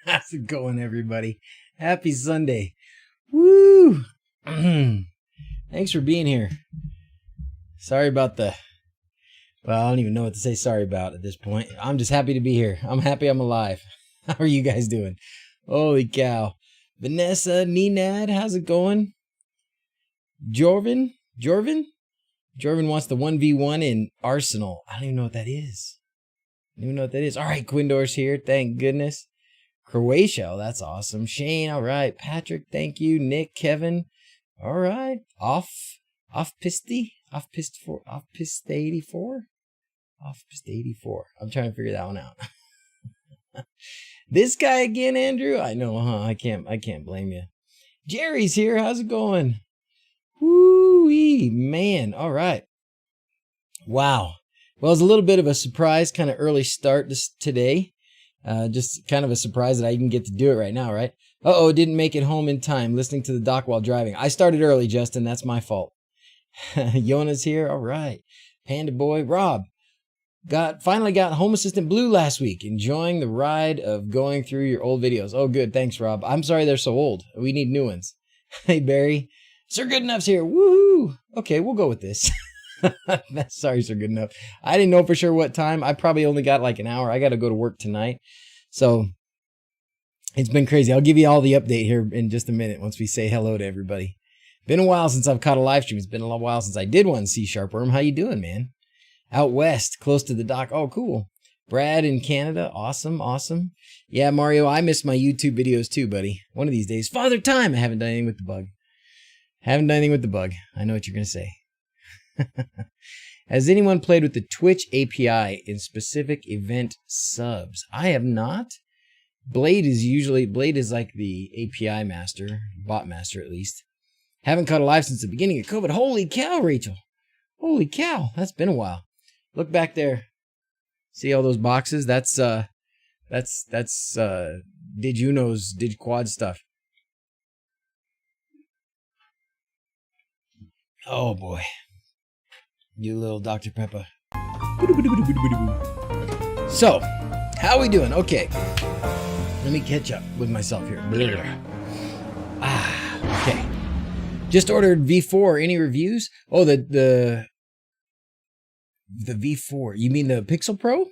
How's it going, everybody? Happy Sunday. Woo! Thanks for being here. Sorry about well, I don't even know what to say sorry about at this point. I'm just happy to be here. I'm happy I'm alive. How are you guys doing? Holy cow. Vanessa, Nenad, how's it going? Jorvin wants the 1v1 in Arsenal. I don't even know what that is. All right, Quindor's here. Thank goodness. Croatia. Oh, that's awesome. Shane. All right. Patrick. Thank you. Nick. Kevin. All right. Off piste 84. I'm trying to figure that one out. This guy again, Andrew. I know, huh? I can't blame you. Jerry's here. How's it going? Woo-wee, man. All right. Wow. Well, it's a little bit of a surprise, kind of early start today. Just kind of a surprise that I even get to do it right now, right? Didn't make it home in time, listening to the doc while driving. I started early, Justin. That's my fault. Yona's here. All right. Panda Boy. Rob. Finally got Home Assistant Blue last week. Enjoying the ride of going through your old videos. Oh, good. Thanks, Rob. I'm sorry they're so old. We need new ones. Hey, Barry. Sir Goodenough's here. Woohoo. Okay, we'll go with this. Sorry, Sir Goodenough. I didn't know for sure what time. I probably only got like an hour. I got to go to work tonight. So it's been crazy. I'll give you all the update here in just a minute once we say hello to everybody. Been a while since I've caught a live stream. It's been a while since I did one. C Sharp Worm. How you doing, man? Out west, close to the dock. Oh, cool. Brad in Canada. Awesome. Yeah, Mario, I miss my YouTube videos too, buddy. One of these days. Father Time. I haven't done anything with the bug. I know what you're going to say. Has anyone played with the Twitch API in specific event subs? I have not. Blade is like the API master, bot master at least. Haven't caught a live since the beginning of COVID. Holy cow, Rachel. Holy cow. That's been a while. Look back there. See all those boxes? That's Digiuno's Digiquads stuff. Oh boy. You little Dr. Peppa. So, how we doing? Okay. Let me catch up with myself here. Okay. Just ordered V4. Any reviews? Oh, the V4. You mean the Pixel Pro?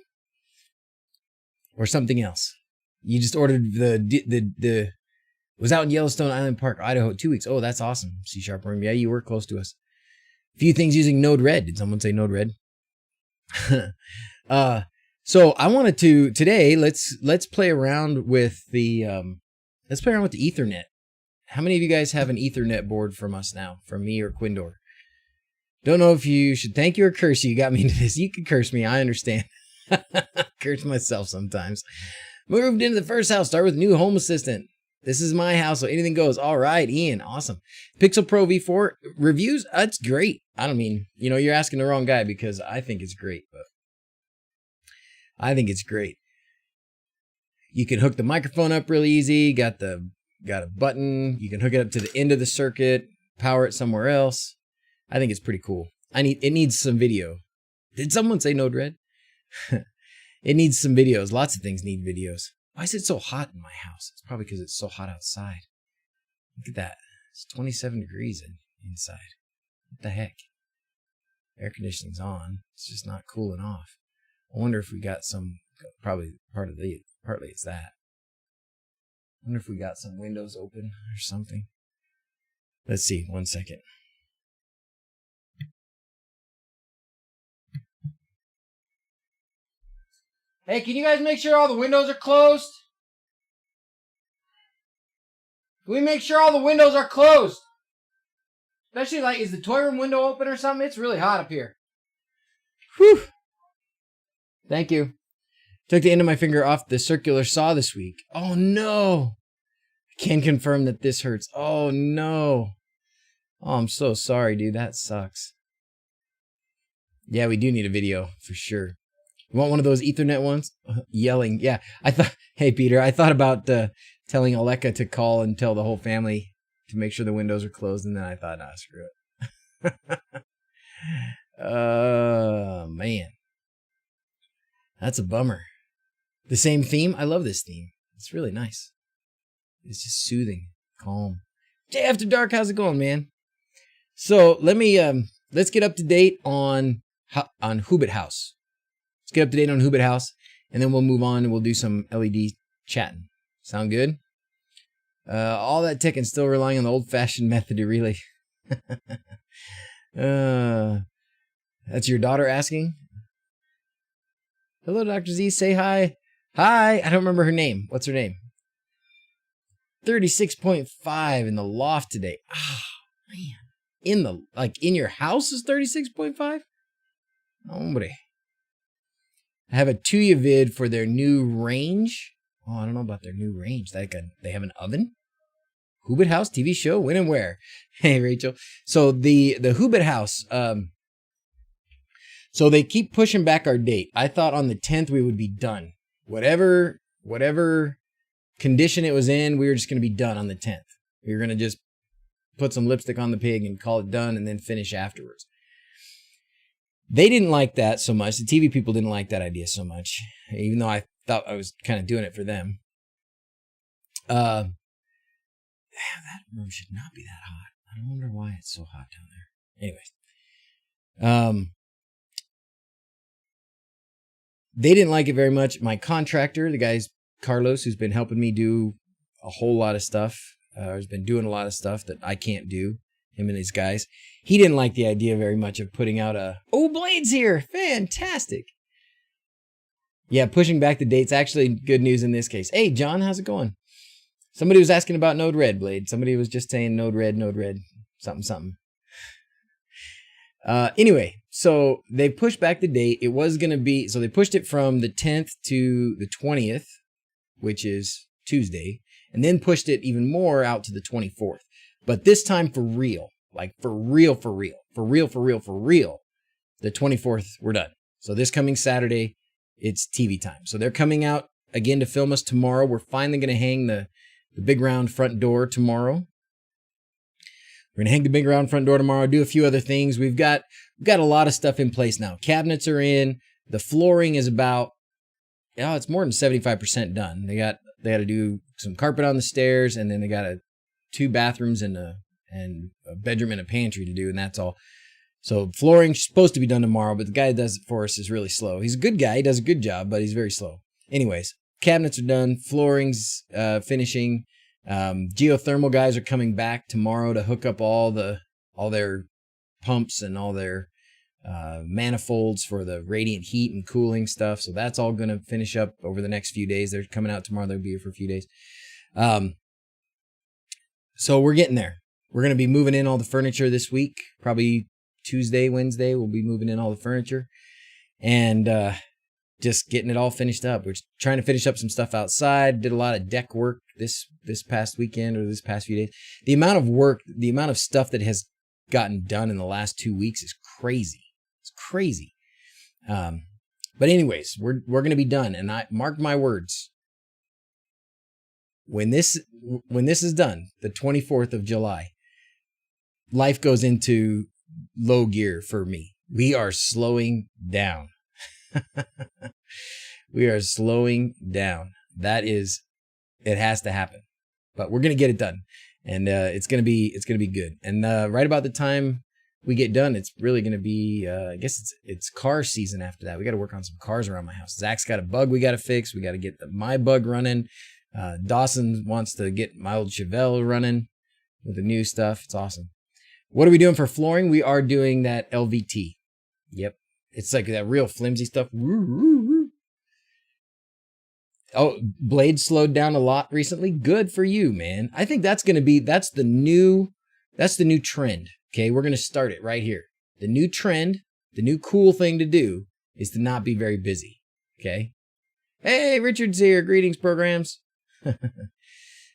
Or something else? You just ordered the was out in Yellowstone Island Park, Idaho, 2 weeks. Oh, that's awesome. C Sharp Worm. Yeah, you were close to us. Few things using Node-RED. Did someone say Node-RED? So I wanted to today. Let's play around with the Ethernet. How many of you guys have an Ethernet board from us now? From me or Quindor? Don't know if you should thank you or curse you. You got me into this. You can curse me. I understand. Curse myself sometimes. Moved into the first house. Start with new home assistant. This is my house, so anything goes. All right, Ian, awesome. Pixel Pro V4 reviews, that's great. I don't mean, you're asking the wrong guy because I think it's great, but I think it's great. You can hook the microphone up really easy. Got a button. You can hook it up to the end of the circuit, power it somewhere else. I think it's pretty cool. It needs some video. Did someone say Node-RED? It needs some videos. Lots of things need videos. Why is it so hot in my house? It's probably because it's so hot outside. Look at that. It's 27 degrees inside. What the heck? Air conditioning's on. It's just not cooling off. I wonder if we got some, partly it's that. I wonder if we got some windows open or something. Let's see. 1 second. Hey, can you guys make sure all the windows are closed? Can we make sure all the windows are closed? Especially is the toy room window open or something? It's really hot up here. Whew. Thank you. Took the end of my finger off the circular saw this week. Oh no. I can confirm that this hurts. Oh no. Oh, I'm so sorry, dude. That sucks. Yeah, we do need a video for sure. You want one of those Ethernet ones? Yelling. Yeah. Hey, Peter, I thought about telling Aleka to call and tell the whole family to make sure the windows are closed. And then I thought, screw it. Man. That's a bummer. The same theme? I love this theme. It's really nice. It's just soothing, calm. Jay After Dark, how's it going, man? So let's get up to date on Hoobit House. Let's get up to date on Hoobit House, and then we'll move on and we'll do some LED chatting. Sound good? All that tech and still relying on the old-fashioned method to relay. That's your daughter asking? Hello, Dr. Z. Say hi. Hi. I don't remember her name. What's her name? 36.5 in the loft today. Ah, man. In your house is 36.5? Hombre. I have a Tuya vid for their new range. Oh, I don't know about their new range. They have an oven? Hoobit House TV show? When and where? Hey, Rachel. So the Hoobit House, so they keep pushing back our date. I thought on the 10th we would be done. Whatever condition it was in, we were just going to be done on the 10th. We were going to just put some lipstick on the pig and call it done and then finish afterwards. They didn't like that so much. The TV people didn't like that idea so much, even though I thought I was kind of doing it for them. That room should not be that hot. I wonder why it's so hot down there. Anyways. They didn't like it very much. My contractor, the guy's Carlos, who's been helping me do a whole lot of stuff, has been doing a lot of stuff that I can't do, him and his guys. He didn't like the idea very much of putting out Blade's here. Fantastic. Yeah, pushing back the date's actually good news in this case. Hey, John, how's it going? Somebody was asking about Node Red, Blade. Somebody was just saying Node Red, something. Anyway, so they pushed back the date. It was going to be, so they pushed it from the 10th to the 20th, which is Tuesday, and then pushed it even more out to the 24th. But this time for real, like for real, the 24th, we're done. So this coming Saturday, it's TV time. So they're coming out again to film us tomorrow. We're finally going to hang the big round front door tomorrow. We're going to hang the big round front door tomorrow, do a few other things. We've got a lot of stuff in place now. Cabinets are in. The flooring is about, it's more than 75% done. They got to do some carpet on the stairs, and then they got 2 bathrooms and a bedroom and a pantry to do, and that's all. So flooring's supposed to be done tomorrow, but the guy that does it for us is really slow. He's a good guy. He does a good job, but he's very slow. Anyways, cabinets are done. Flooring's finishing. Geothermal guys are coming back tomorrow to hook up all their pumps and all their manifolds for the radiant heat and cooling stuff. So that's all going to finish up over the next few days. They're coming out tomorrow. They'll be here for a few days. So we're getting there. We're going to be moving in all the furniture this week. Probably Tuesday, Wednesday, we'll be moving in all the furniture and just getting it all finished up. We're trying to finish up some stuff outside. Did a lot of deck work this past weekend or this past few days. The amount of work, the amount of stuff that has gotten done in the last 2 weeks is crazy. It's crazy. But anyways, we're going to be done. And I mark my words. When this is done, the 24th of July, life goes into low gear for me. We are slowing down. We are slowing down. It has to happen, but we're going to get it done, and it's going to be good. And right about the time we get done, it's really going to be, I guess it's car season after that. We got to work on some cars around my house. Zach's got a bug we got to fix. We got to get my bug running. Dawson wants to get my old Chevelle running with the new stuff. It's awesome. What are we doing for flooring? We are doing that LVT. Yep. It's like that real flimsy stuff. Oh, Blade slowed down a lot recently. Good for you, man. I think that's the new trend. Okay. We're going to start it right here. The new trend, the new cool thing to do is to not be very busy. Okay. Hey, Richard's here. Greetings, programs.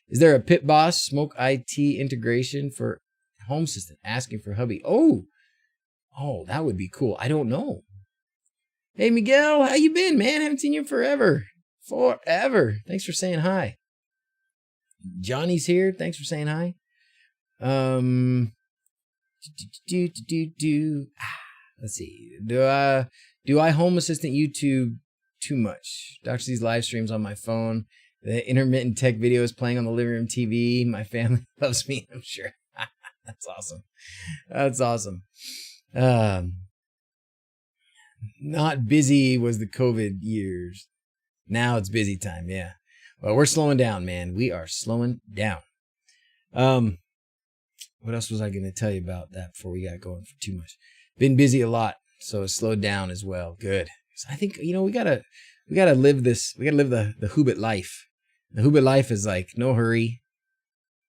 Is there a Pit Boss Smoke IT integration for Home Assistant? Asking for hubby. Oh, that would be cool. I don't know. Hey, Miguel, how you been, man? Haven't seen you forever. Thanks for saying hi. Johnny's here. Thanks for saying hi. Let's see. Do I Home Assistant YouTube too much? Dr. Z's live streams on my phone The intermittent tech videos playing on the living room TV. My family loves me, I'm sure. That's awesome. That's awesome. Not busy was the COVID years. Now it's busy time. Yeah. Well, we're slowing down, man. We are slowing down. What else was I going to tell you about that before we got going for too much? Been busy a lot, so it slowed down as well. Good. So I think, we gotta live this. We gotta live the Hoobit life. The Hoobit life is like no hurry.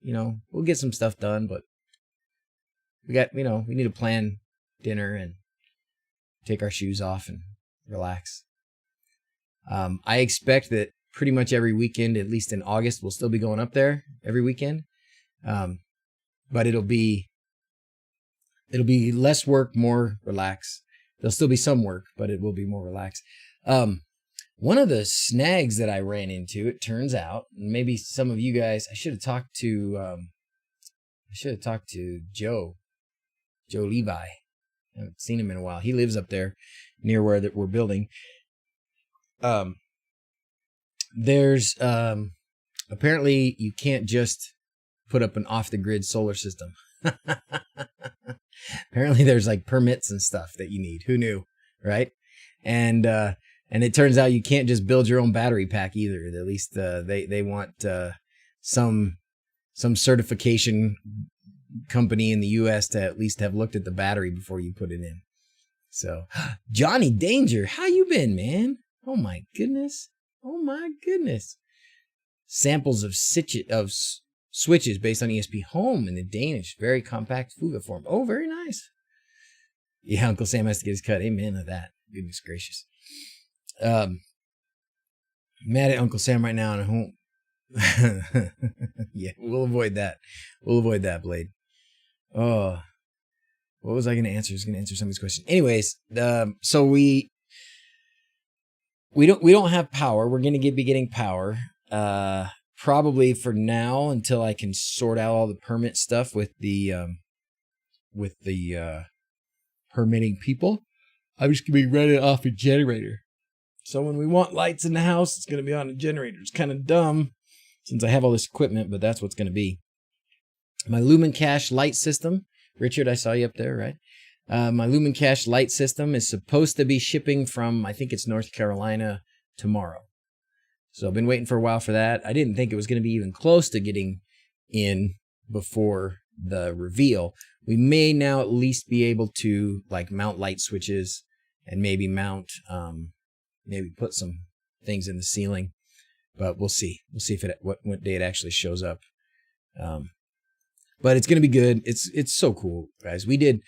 We'll get some stuff done, but we need to plan dinner and take our shoes off and relax. I expect that pretty much every weekend, at least in August, we'll still be going up there every weekend. But it'll be less work, more relaxed. There'll still be some work, but it will be more relaxed. One of the snags that I ran into, it turns out, maybe some of you guys, I should have talked to Joe Levi. I haven't seen him in a while. He lives up there near where that we're building. There's apparently you can't just put up an off-the-grid solar system. Apparently there's like permits and stuff that you need. Who knew, right? And it turns out you can't just build your own battery pack either. At least they want some certification company in the U.S. to at least have looked at the battery before you put it in. So, Johnny Danger, how you been, man? Oh my goodness. Samples of switches based on ESP Home in the Danish, very compact Fuga form. Oh, very nice. Yeah, Uncle Sam has to get his cut. Amen to that. Goodness gracious. Mad at Uncle Sam right now, and I won't. Yeah, we'll avoid that. Blade. Oh, what was I going to answer? I was going to answer somebody's question. Anyways, so we don't have power. We're going to be getting power. Probably for now until I can sort out all the permit stuff with the permitting people. I'm just gonna be running off a generator. So when we want lights in the house, it's gonna be on a generator. It's kind of dumb since I have all this equipment, but that's what's gonna be. My Lumen Cache light system, Richard, I saw you up there, right? My Lumen Cache light system is supposed to be shipping from, I think it's North Carolina tomorrow. So I've been waiting for a while for that. I didn't think it was going to be even close to getting in before the reveal. We may now at least be able to like mount light switches and maybe maybe put some things in the ceiling, but we'll see. We'll see what day it actually shows up. But it's going to be good. It's so cool, guys. We did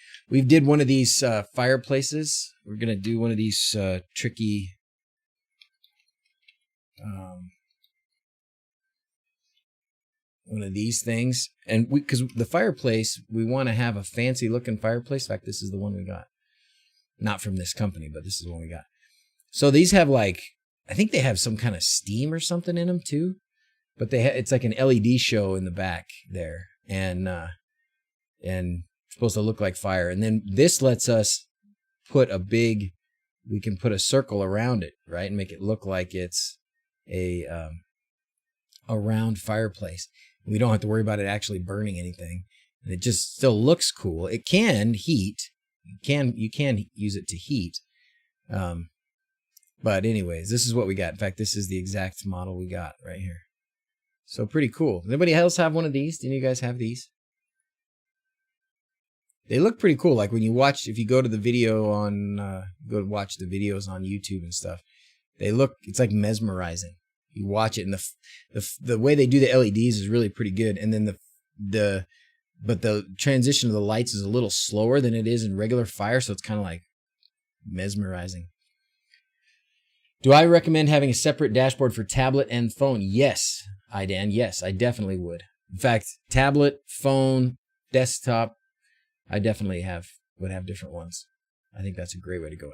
one of these fireplaces. We're going to do one of these tricky one of these things, and because the fireplace, we want to have a fancy looking fireplace. In fact, this is the one we got, not from this company, but this is the one we got. So these have I think they have some kind of steam or something in them too, but it's like an LED show in the back there, and supposed to look like fire. And then this lets us we can put a circle around it, right, and make it look like it's a round fireplace. We don't have to worry about it actually burning anything, and it just still looks cool. It can heat. You can use it to heat. But anyways, this is what we got. In fact, this is the exact model we got right here. So pretty cool. Anybody else have one of these? Do you guys have these? They look pretty cool. Like when you watch, if you go to the video on, go watch the videos on YouTube and stuff, it's like mesmerizing. You watch it, and the way they do the LEDs is really pretty good. And then but the transition of the lights is a little slower than it is in regular fire, so it's kind of like mesmerizing. Do I recommend having a separate dashboard for tablet and phone? Yes, Dan. Yes, I definitely would. In fact, tablet, phone, desktop, I definitely would have different ones. I think that's a great way to go.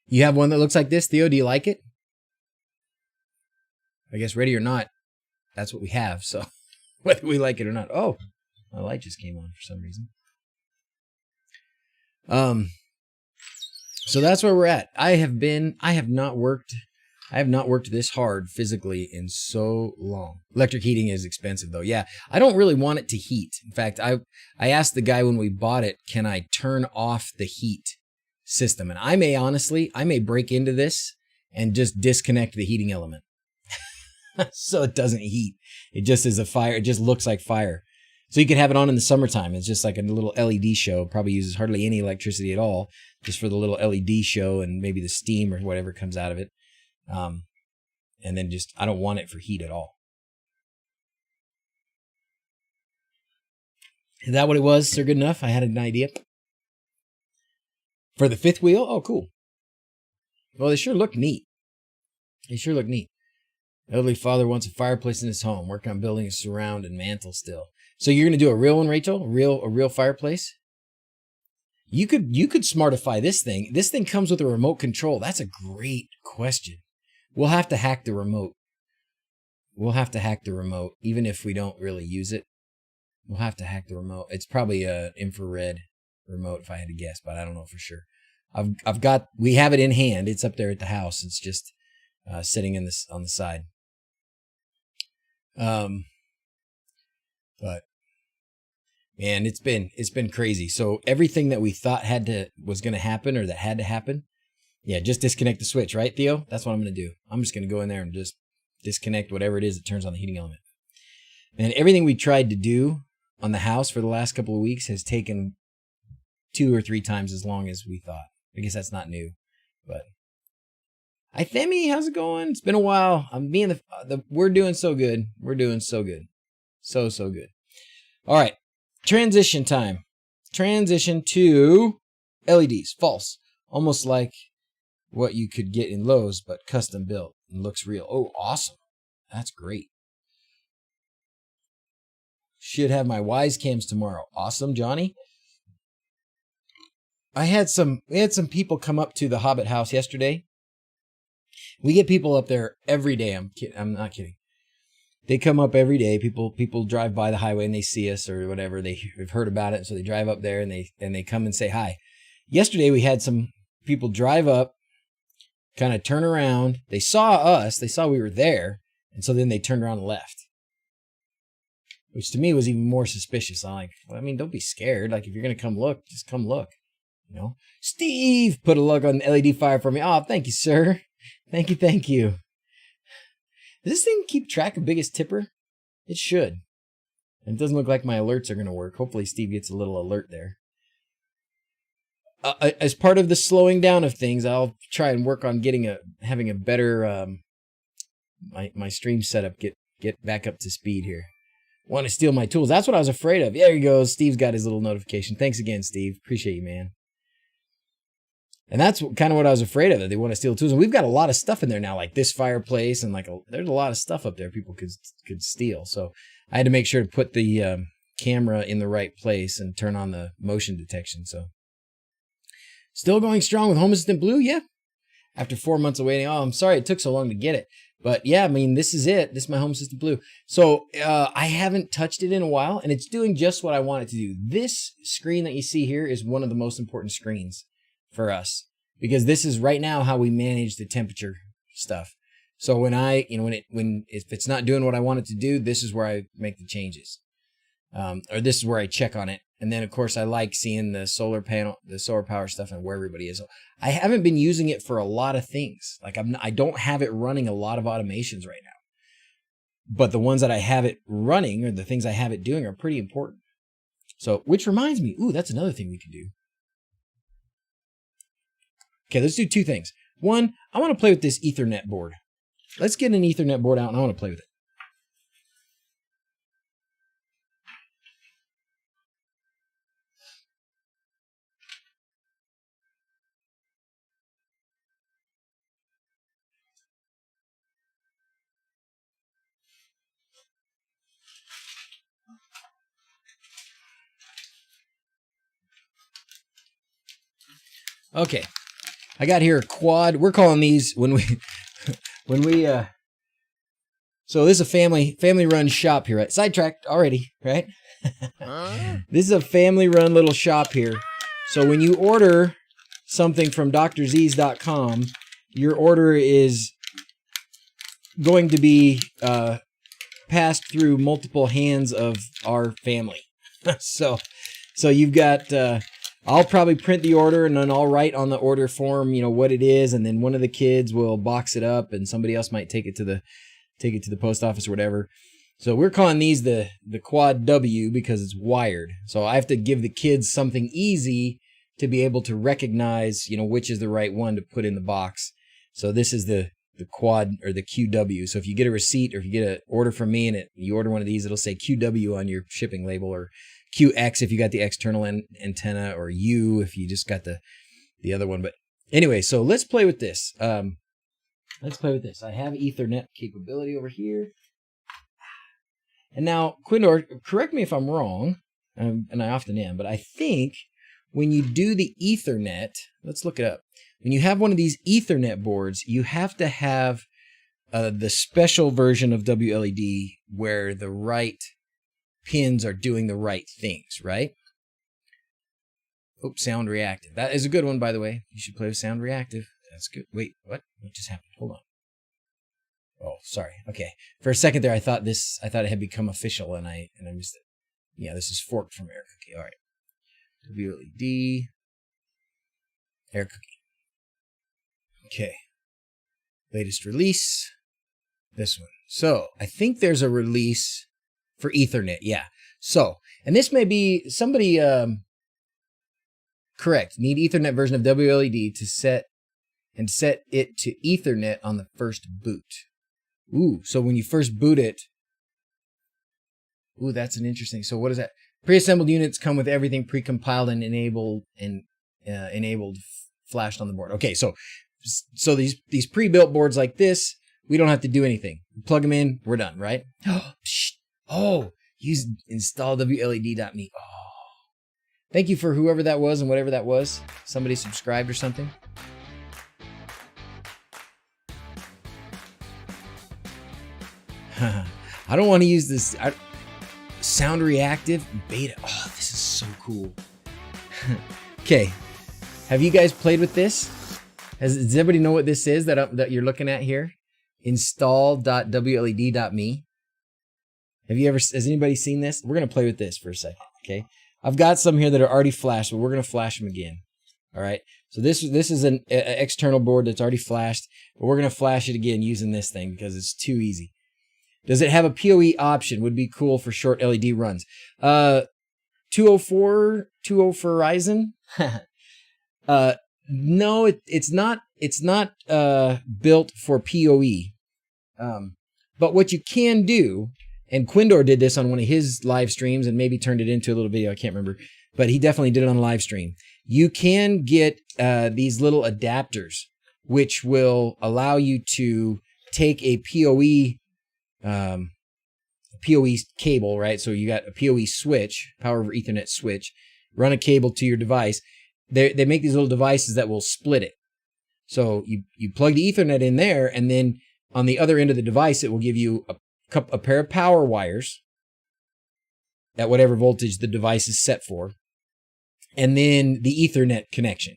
You have one that looks like this, Theo? Do you like it? I guess ready or not, that's what we have. So whether we like it or not. Oh, my light just came on for some reason. So that's where we're at. I have not worked. I have not worked this hard physically in so long. Electric heating is expensive though. Yeah, I don't really want it to heat. In fact, I asked the guy when we bought it, can I turn off the heat system? And I may break into this and just disconnect the heating element. So it doesn't heat. It just is a fire. It just looks like fire. So you could have it on in the summertime. It's just like a little LED show. Probably uses hardly any electricity at all, just for the little LED show and maybe the steam or whatever comes out of it. And then just, I don't want it for heat at all. Is that what it was, Sir Good Enough? I had an idea. For the fifth wheel? Oh, cool. Well, they sure look neat. They sure look neat. Elderly father wants a fireplace in his home. Working on building a surround and mantle still. So you're going to do a real one, Rachel? A real fireplace? You could smartify this thing. This thing comes with a remote control. That's a great question. We'll have to hack the remote. Even if we don't really use it. We'll have to hack the remote. It's probably an infrared remote if I had to guess, but I don't know for sure. We have it in hand. It's up there at the house. It's just sitting on the side. But man, it's been crazy. So everything that we thought was going to happen or that had to happen, yeah, just disconnect the switch, right, Theo? That's what I'm going to do. I'm just going to go in there and just disconnect whatever it is that turns on the heating element. And everything we tried to do on the house for the last couple of weeks has taken 2 or 3 times as long as we thought. I guess that's not new, but hi, Femi, how's it going? It's been a while. We're doing so good. We're doing so good. So good. All right. Transition time. Transition to LEDs. False. Almost like what you could get in Lowe's, but custom built and looks real. Oh, awesome. That's great. Should have my Wise cams tomorrow. Awesome, Johnny. We had some people come up to the Hobbit house yesterday. We get people up there every day. I'm not kidding. They come up every day. People drive by the highway and they see us or whatever. They've heard about it, so they drive up there and they come and say hi. Yesterday we had some people drive up, kind of turn around. They saw us. They saw we were there, and so then they turned around and left. Which to me was even more suspicious. I'm like, well, I mean, don't be scared. Like, if you're gonna come look, just come look. You know, Steve put a lug on the LED fire for me. Oh, thank you, sir. Thank you. Does this thing keep track of biggest tipper? It should. And it doesn't look like my alerts are going to work. Hopefully Steve gets a little alert there. As part of the slowing down of things, I'll try and work on having a better my stream setup get back up to speed here. Want to steal my tools? That's what I was afraid of. There he goes. Steve's got his little notification. Thanks again, Steve. Appreciate you, man. And that's kind of what I was afraid of, that they want to steal tools. And we've got a lot of stuff in there now, like this fireplace, and there's a lot of stuff up there people could steal. So I had to make sure to put the camera in the right place and turn on the motion detection. So still going strong with Home Assistant Blue, yeah. After 4 months of waiting. Oh, I'm sorry it took so long to get it. But yeah, I mean, this is it. This is my Home Assistant Blue. So I haven't touched it in a while, and it's doing just what I want it to do. This screen that you see here is one of the most important screens for us, because this is right now how we manage the temperature stuff. So when if it's not doing what I want it to do, this is where I make the changes, or this is where I check on it. And then of course I like seeing the solar panel, the solar power stuff, and where everybody is. So I haven't been using it for a lot of things. Like I don't have it running a lot of automations right now, but the ones that I have it running, or the things I have it doing, are pretty important. So, which reminds me, that's another thing we could do. Okay, let's do 2 things. One, I want to play with this Ethernet board. Let's get an Ethernet board out and I want to play with it. Okay. I got here a quad. We're calling these so this is a family run shop here, right? Sidetracked already, right? This is a family run little shop here. So when you order something from DrZzs.com, your order is going to be passed through multiple hands of our family. So you've got, I'll probably print the order and then I'll write on the order form, what it is. And then one of the kids will box it up and somebody else might take it to the post office or whatever. So we're calling these the Quad W because it's wired. So I have to give the kids something easy to be able to recognize, which is the right one to put in the box. So this is the Quad or the QW. So if you get a receipt or if you get an order from me and you order one of these, it'll say QW on your shipping label, or QX if you got the external antenna, or U if you just got the other one. But anyway, so let's play with this. I have Ethernet capability over here. And now, Quindor, correct me if I'm wrong, and I often am, but I think when you do the Ethernet, let's look it up. When you have one of these Ethernet boards, you have to have the special version of WLED where the right pins are doing the right things, right? Oops, sound reactive. That is a good one, by the way. You should play with sound reactive. That's good. Wait, what? What just happened? Hold on. Oh, sorry. Okay. For a second there, I thought it had become official, and I missed it. Yeah, this is forked from Air Cookie. All right. WLED. Air Cookie. Okay. Latest release. This one. So I think there's a release for Ethernet. Yeah. So, and this may be somebody correct. Need Ethernet version of WLED to set it to Ethernet on the first boot. Ooh, so when you first boot it, ooh, that's an interesting. So what is that? Pre-assembled units come with everything pre-compiled and enabled flashed on the board. Okay, so these pre-built boards like this, we don't have to do anything. Plug them in, we're done, right? Oh, use install WLED.me. Oh, thank you for whoever that was and whatever that was. Somebody subscribed or something. I don't want to use this sound reactive beta. Oh, this is so cool. Okay, have you guys played with this? Does everybody know what this is that you're looking at here? Install.wled.me. Has anybody seen this? We're gonna play with this for a second. Okay, I've got some here that are already flashed, but we're gonna flash them again. All right. So this is an external board that's already flashed, but we're gonna flash it again using this thing because it's too easy. Does it have a PoE option? Would be cool for short LED runs. 204 Horizon? No, it's not built for PoE. But what you can do, and Quindor did this on one of his live streams and maybe turned it into a little video, I can't remember, but he definitely did it on a live stream. You can get these little adapters, which will allow you to take a PoE cable, right? So you got a PoE switch, power over Ethernet switch, run a cable to your device. They make these little devices that will split it. So you plug the Ethernet in there, and then on the other end of the device, it will give you a pair of power wires at whatever voltage the device is set for, and then the Ethernet connection.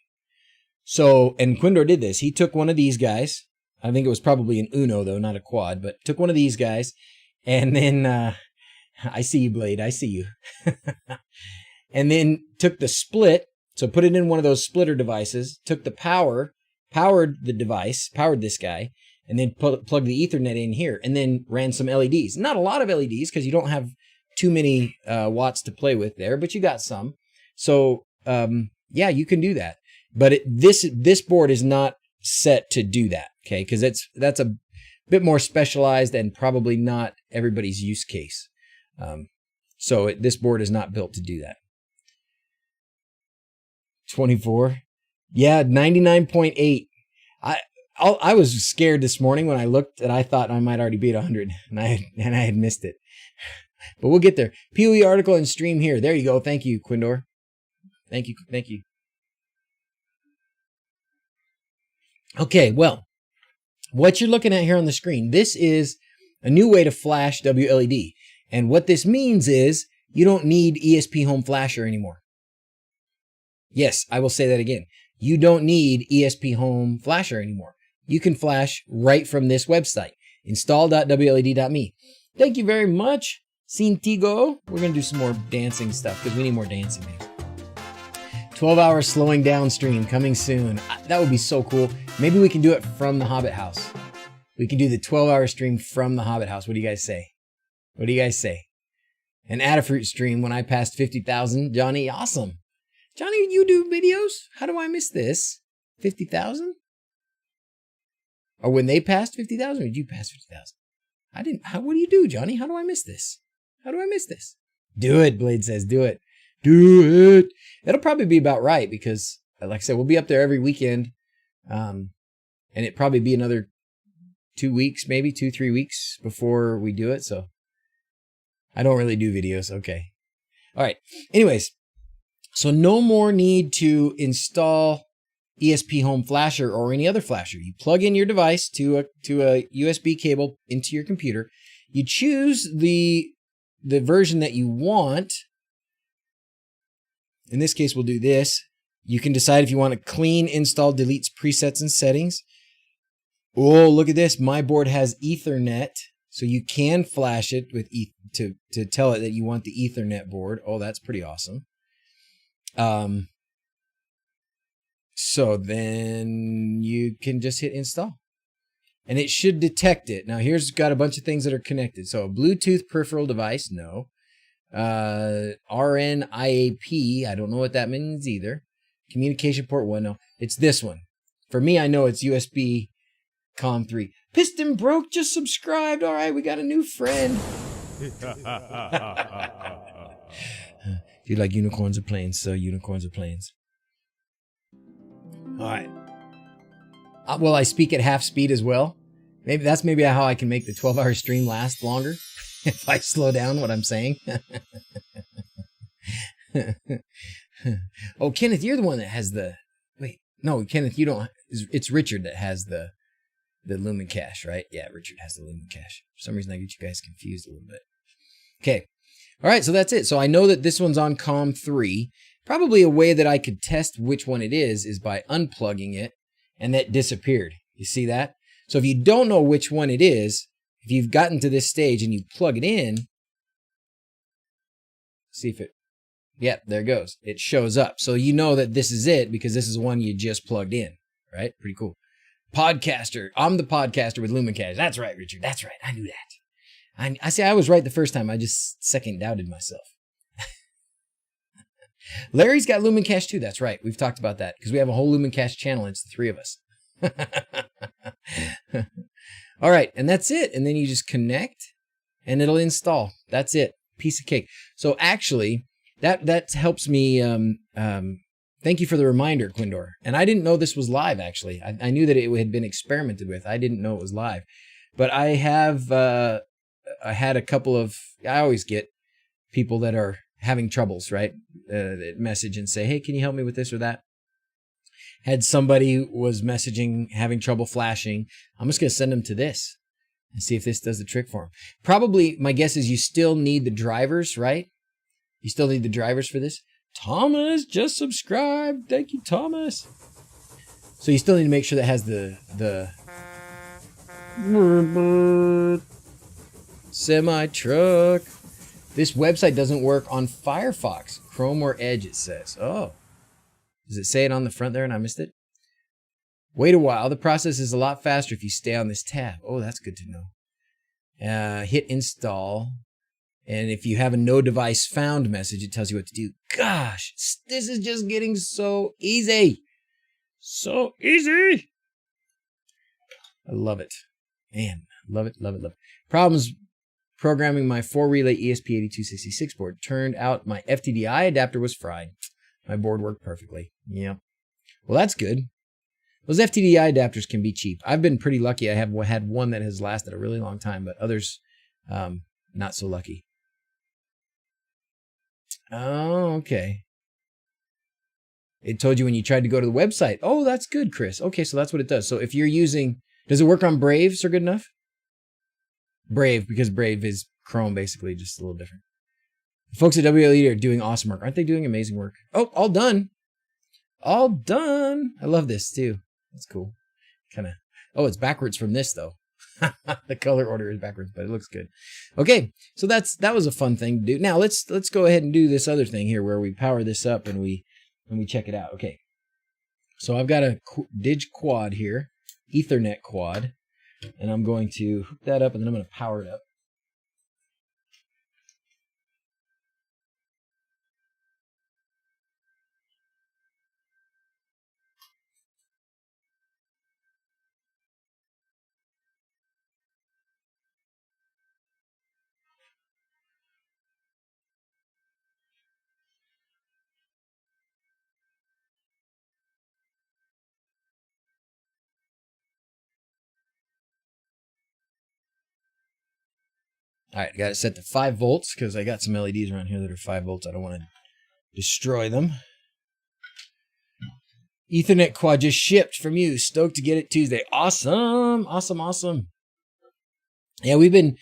So, and Quindor did this. He took one of these guys. I think it was probably an Uno, though, not a quad, but took one of these guys, and then, I see you, Blade, I see you. And then took the split, so put it in one of those splitter devices, took the powered the device, powered this guy, and then plugged the Ethernet in here, and then ran some LEDs. Not a lot of LEDs, because you don't have too many watts to play with there, but you got some. So, yeah, you can do that. But this board is not set to do that, okay? Because that's a bit more specialized and probably not everybody's use case. So this board is not built to do that. 24, yeah, 99.8. I was scared this morning when I looked and I thought I might already be at 100, and I had missed it. But we'll get there. PoE article and stream here. There you go. Thank you, Quindor. Thank you. Okay, well, what you're looking at here on the screen, this is a new way to flash WLED. And what this means is you don't need ESP Home Flasher anymore. Yes, I will say that again. You don't need ESP Home Flasher anymore. You can flash right from this website. Install.wled.me. Thank you very much, Cintigo. We're going to do some more dancing stuff because we need more dancing. 12-hour slowing down stream coming soon. That would be so cool. Maybe we can do it from the Hobbit house. We can do the 12-hour stream from the Hobbit house. What do you guys say? What do you guys say? An Adafruit stream when I passed 50,000. Johnny, awesome. Johnny, you do videos? How do I miss this? 50,000? Or when they passed 50,000, or did you pass 50,000? I didn't. What do you do, Johnny? How do I miss this? How do I miss this? Do it, Blade says. Do it. Do it. It'll probably be about right because, like I said, we'll be up there every weekend. And it'd probably be another 2 weeks, maybe 2-3 weeks before we do it. So I don't really do videos. Okay. All right. Anyways, so no more need to install ESP Home Flasher or any other flasher. You plug in your device to a USB cable into your computer. You choose the version that you want. In this case, we'll do this. You can decide if you want to clean, install, deletes, presets, and settings. Oh, look at this. My board has Ethernet, so you can flash it with to tell it that you want the Ethernet board. Oh, that's pretty awesome. So then you can just hit install. And it should detect it. Now here's got a bunch of things that are connected. So a Bluetooth peripheral device, no. RNIAP, I don't know what that means either. Communication port 1, no. It's this one. For me, I know it's USB COM3. Piston broke, just subscribed. All right, we got a new friend. Do you like unicorns or planes? So unicorns or planes. All right. Will I speak at half speed as well? Maybe that's how I can make the 12-hour stream last longer. If I slow down what I'm saying. Oh, Kenneth, you're the one that has the... Wait, no, Kenneth, you don't... It's Richard that has the Lumen Cache, right? Yeah, Richard has the Lumen Cache. For some reason, I get you guys confused a little bit. Okay. All right, so that's it. So I know that this one's on COM3. Probably a way that I could test which one it is by unplugging it, and that disappeared. You see that? So if you don't know which one it is, if you've gotten to this stage and you plug it in, see if it, yep, there it goes. It shows up. So you know that this is it because this is the one you just plugged in, right? Pretty cool. Podcaster. I'm the podcaster with Lumen Cache. That's right, Richard. That's right. I knew that. I say I was right the first time. I just second doubted myself. Larry's got Lumen Cache too. That's right. We've talked about that because we have a whole Lumen Cache channel. It's the three of us. All right. And that's it. And then you just connect and it'll install. That's it. Piece of cake. So actually that helps me. Thank you for the reminder, Quindor. And I didn't know this was live. Actually, I knew that it had been experimented with. I didn't know it was live, but I have, I had a couple of, I always get people that are having troubles, right? That message and say, hey, can you help me with this or that? Had somebody was messaging, having trouble flashing. I'm just going to send them to this and see if this does the trick for them. Probably my guess is you still need the drivers, right? You still need the drivers for this. Thomas just subscribed. Thank you, Thomas. So you still need to make sure that has the semi-truck. This website doesn't work on Firefox, Chrome, or Edge, it says. Oh. Does it say it on the front there and I missed it? Wait a while. The process is a lot faster if you stay on this tab. Oh, that's good to know. Hit install. And if you have a no device found message, it tells you what to do. Gosh, this is just getting so easy. So easy. I love it. Man, love it, love it, love it. Problems programming my 4-relay ESP8266 board. Turned out my FTDI adapter was fried. My board worked perfectly. Yeah. Well, that's good. Those FTDI adapters can be cheap. I've been pretty lucky. I have had one that has lasted a really long time, but others, not so lucky. Oh, okay. It told you when you tried to go to the website. Oh, that's good, Chris. Okay, so that's what it does. So if you're using, does it work on Brave, Sir Goodenough? Brave, because Brave is Chrome, basically, just a little different. The folks at WLE are doing awesome work. Aren't they doing amazing work? Oh, all done. All done. I love this, too. That's cool. Kind of. Oh, it's backwards from this, though. The color order is backwards, but it looks good. Okay, so that was a fun thing to do. Now let's go ahead and do this other thing here where we power this up and we check it out. Okay, so I've got a Digiquad here, Ethernet quad, and I'm going to hook that up and then I'm going to power it up. All right, got it set to 5 volts because I got some LEDs around here that are 5 volts. I don't want to destroy them. Ethernet quad just shipped from you. Stoked to get it Tuesday. Awesome. Yeah, we've been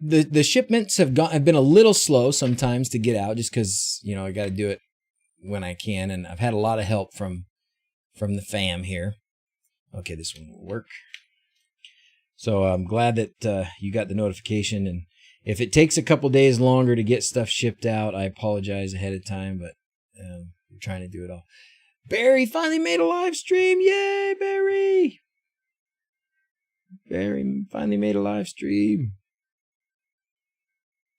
the shipments have been a little slow sometimes to get out just because, you know, I got to do it when I can, and I've had a lot of help from the fam here. Okay, this one will work. So I'm glad that you got the notification, and if it takes a couple days longer to get stuff shipped out, I apologize ahead of time, but we're trying to do it all. Barry finally made a live stream. Yay, Barry! Barry finally made a live stream.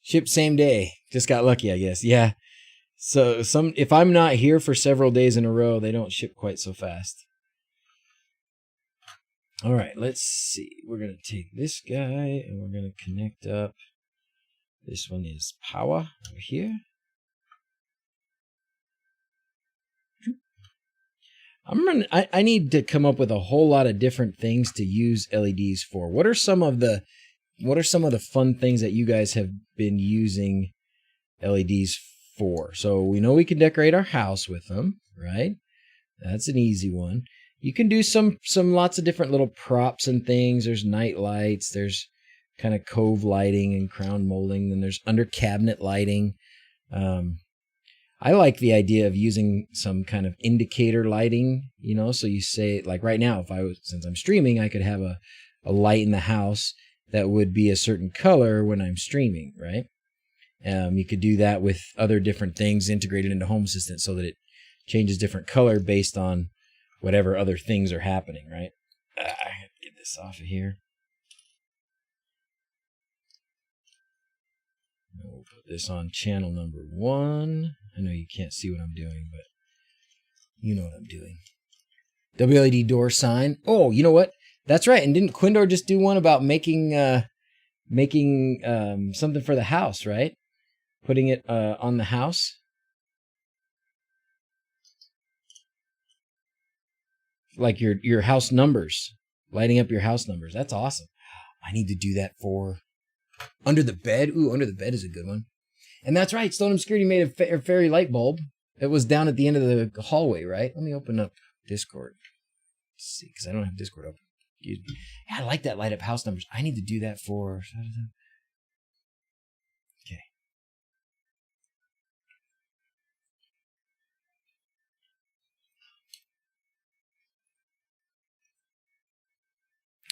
Shipped same day. Just got lucky, I guess. Yeah. So if I'm not here for several days in a row, they don't ship quite so fast. All right, let's see. We're going to take this guy and we're going to connect up. This one is power over here. I need to come up with a whole lot of different things to use LEDs for. What are some of the fun things that you guys have been using LEDs for? So we know we can decorate our house with them, right? That's an easy one. You can do some lots of different little props and things. There's night lights. There's kind of cove lighting and crown molding. Then there's under cabinet lighting. I like the idea of using some kind of indicator lighting, you know, so you say, like right now, since I'm streaming, I could have a light in the house that would be a certain color when I'm streaming, right? You could do that with other different things integrated into Home Assistant so that it changes different color based on whatever other things are happening, right? I have to get this off of here. We'll put this on channel number 1. I know you can't see what I'm doing, but you know what I'm doing. WLED door sign. Oh, you know what? That's right. And didn't Quindor just do one about making something for the house, right? Putting it on the house. Like your house numbers. Lighting up your house numbers. That's awesome. I need to do that for under the bed. Ooh, under the bed is a good one. And that's right. Stone Obscurity made a fairy light bulb. It was down at the end of the hallway, right? Let me open up Discord. Let's see, because I don't have Discord open. Excuse me. Yeah, I like that light up house numbers. I need to do that for... Okay.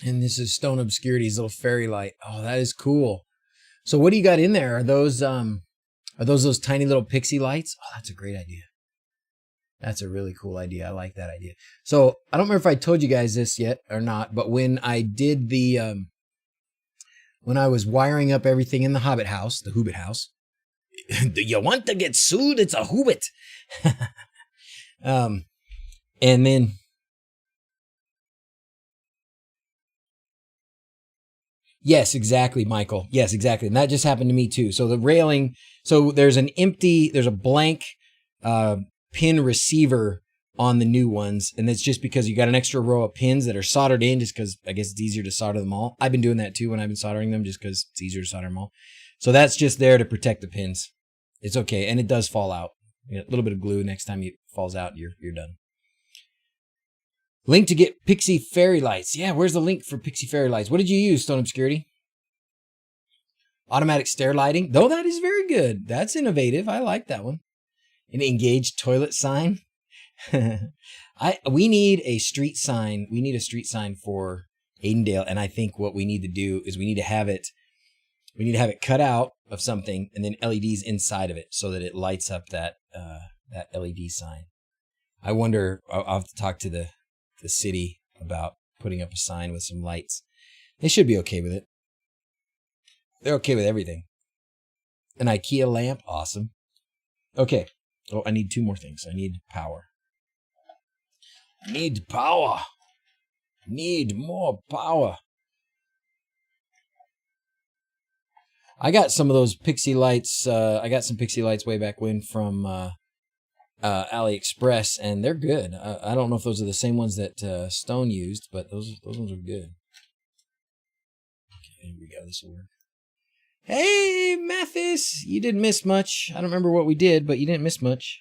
And this is Stone Obscurity's little fairy light. Oh, that is cool. So what do you got in there? Are those those tiny little pixie lights? Oh, that's a great idea. That's a really cool idea. I like that idea. So I don't remember if I told you guys this yet or not, but when I did when I was wiring up everything in the Hobbit house, the Hobbit house, do you want to get sued? It's a Hobbit. And then yes, exactly, Michael. Yes, exactly. And that just happened to me too. So the railing, so there's a blank pin receiver on the new ones. And it's just because you got an extra row of pins that are soldered in just because I guess it's easier to solder them all. I've been doing that too when I've been soldering them just because it's easier to solder them all. So that's just there to protect the pins. It's okay. And it does fall out. A little bit of glue. Next time it falls out, you're done. Link to get Pixie Fairy Lights. Yeah, where's the link for Pixie Fairy Lights? What did you use, Stone Obscurity? Automatic stair lighting. Though that is very good. That's innovative. I like that one. An engaged toilet sign. We need a street sign. We need a street sign for Aidendale, and I think what we need to do is we need to have it cut out of something, and then LEDs inside of it so that it lights up that LED sign. I wonder. I'll have to talk to the city about putting up a sign with some lights. They should be okay with it. They're okay with everything. An IKEA lamp, awesome. Okay. Oh, I need 2 more things. I need power. Need power. Need more power. I got some of those pixie lights. I got some pixie lights way back when from AliExpress, and they're good. I don't know if those are the same ones that Stone used, but those ones are good. Okay, here we go. This will work. Hey, Mathis, you didn't miss much. I don't remember what we did, but you didn't miss much.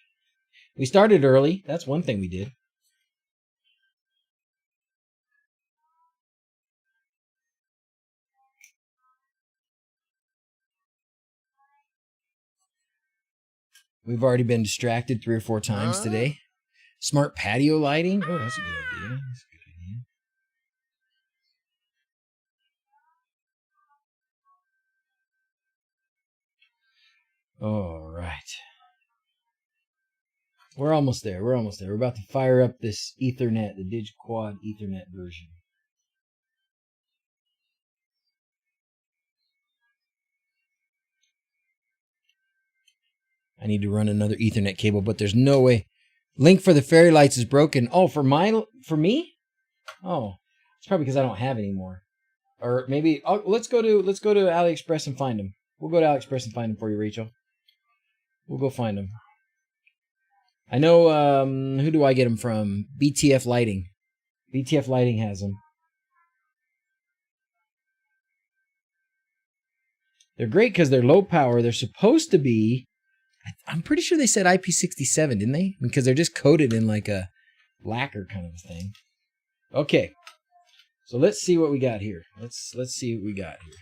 We started early. That's one thing we did. We've already been distracted 3 or 4 times today. Smart patio lighting. Oh, that's a good idea. That's a good idea. All right. We're almost there. We're about to fire up this Ethernet, the Digiquad Ethernet version. I need to run another Ethernet cable, but there's no way. Link for the fairy lights is broken. Oh, for me? Oh, it's probably because I don't have any more. Or maybe let's go to AliExpress and find them. We'll go to AliExpress and find them for you, Rachel. We'll go find them. I know. Who do I get them from? BTF Lighting. BTF Lighting has them. They're great because they're low power. They're supposed to be. I'm pretty sure they said IP67, didn't they? Because they're just coated in like a lacquer kind of a thing. Okay, so let's see what we got here. Let's see what we got here.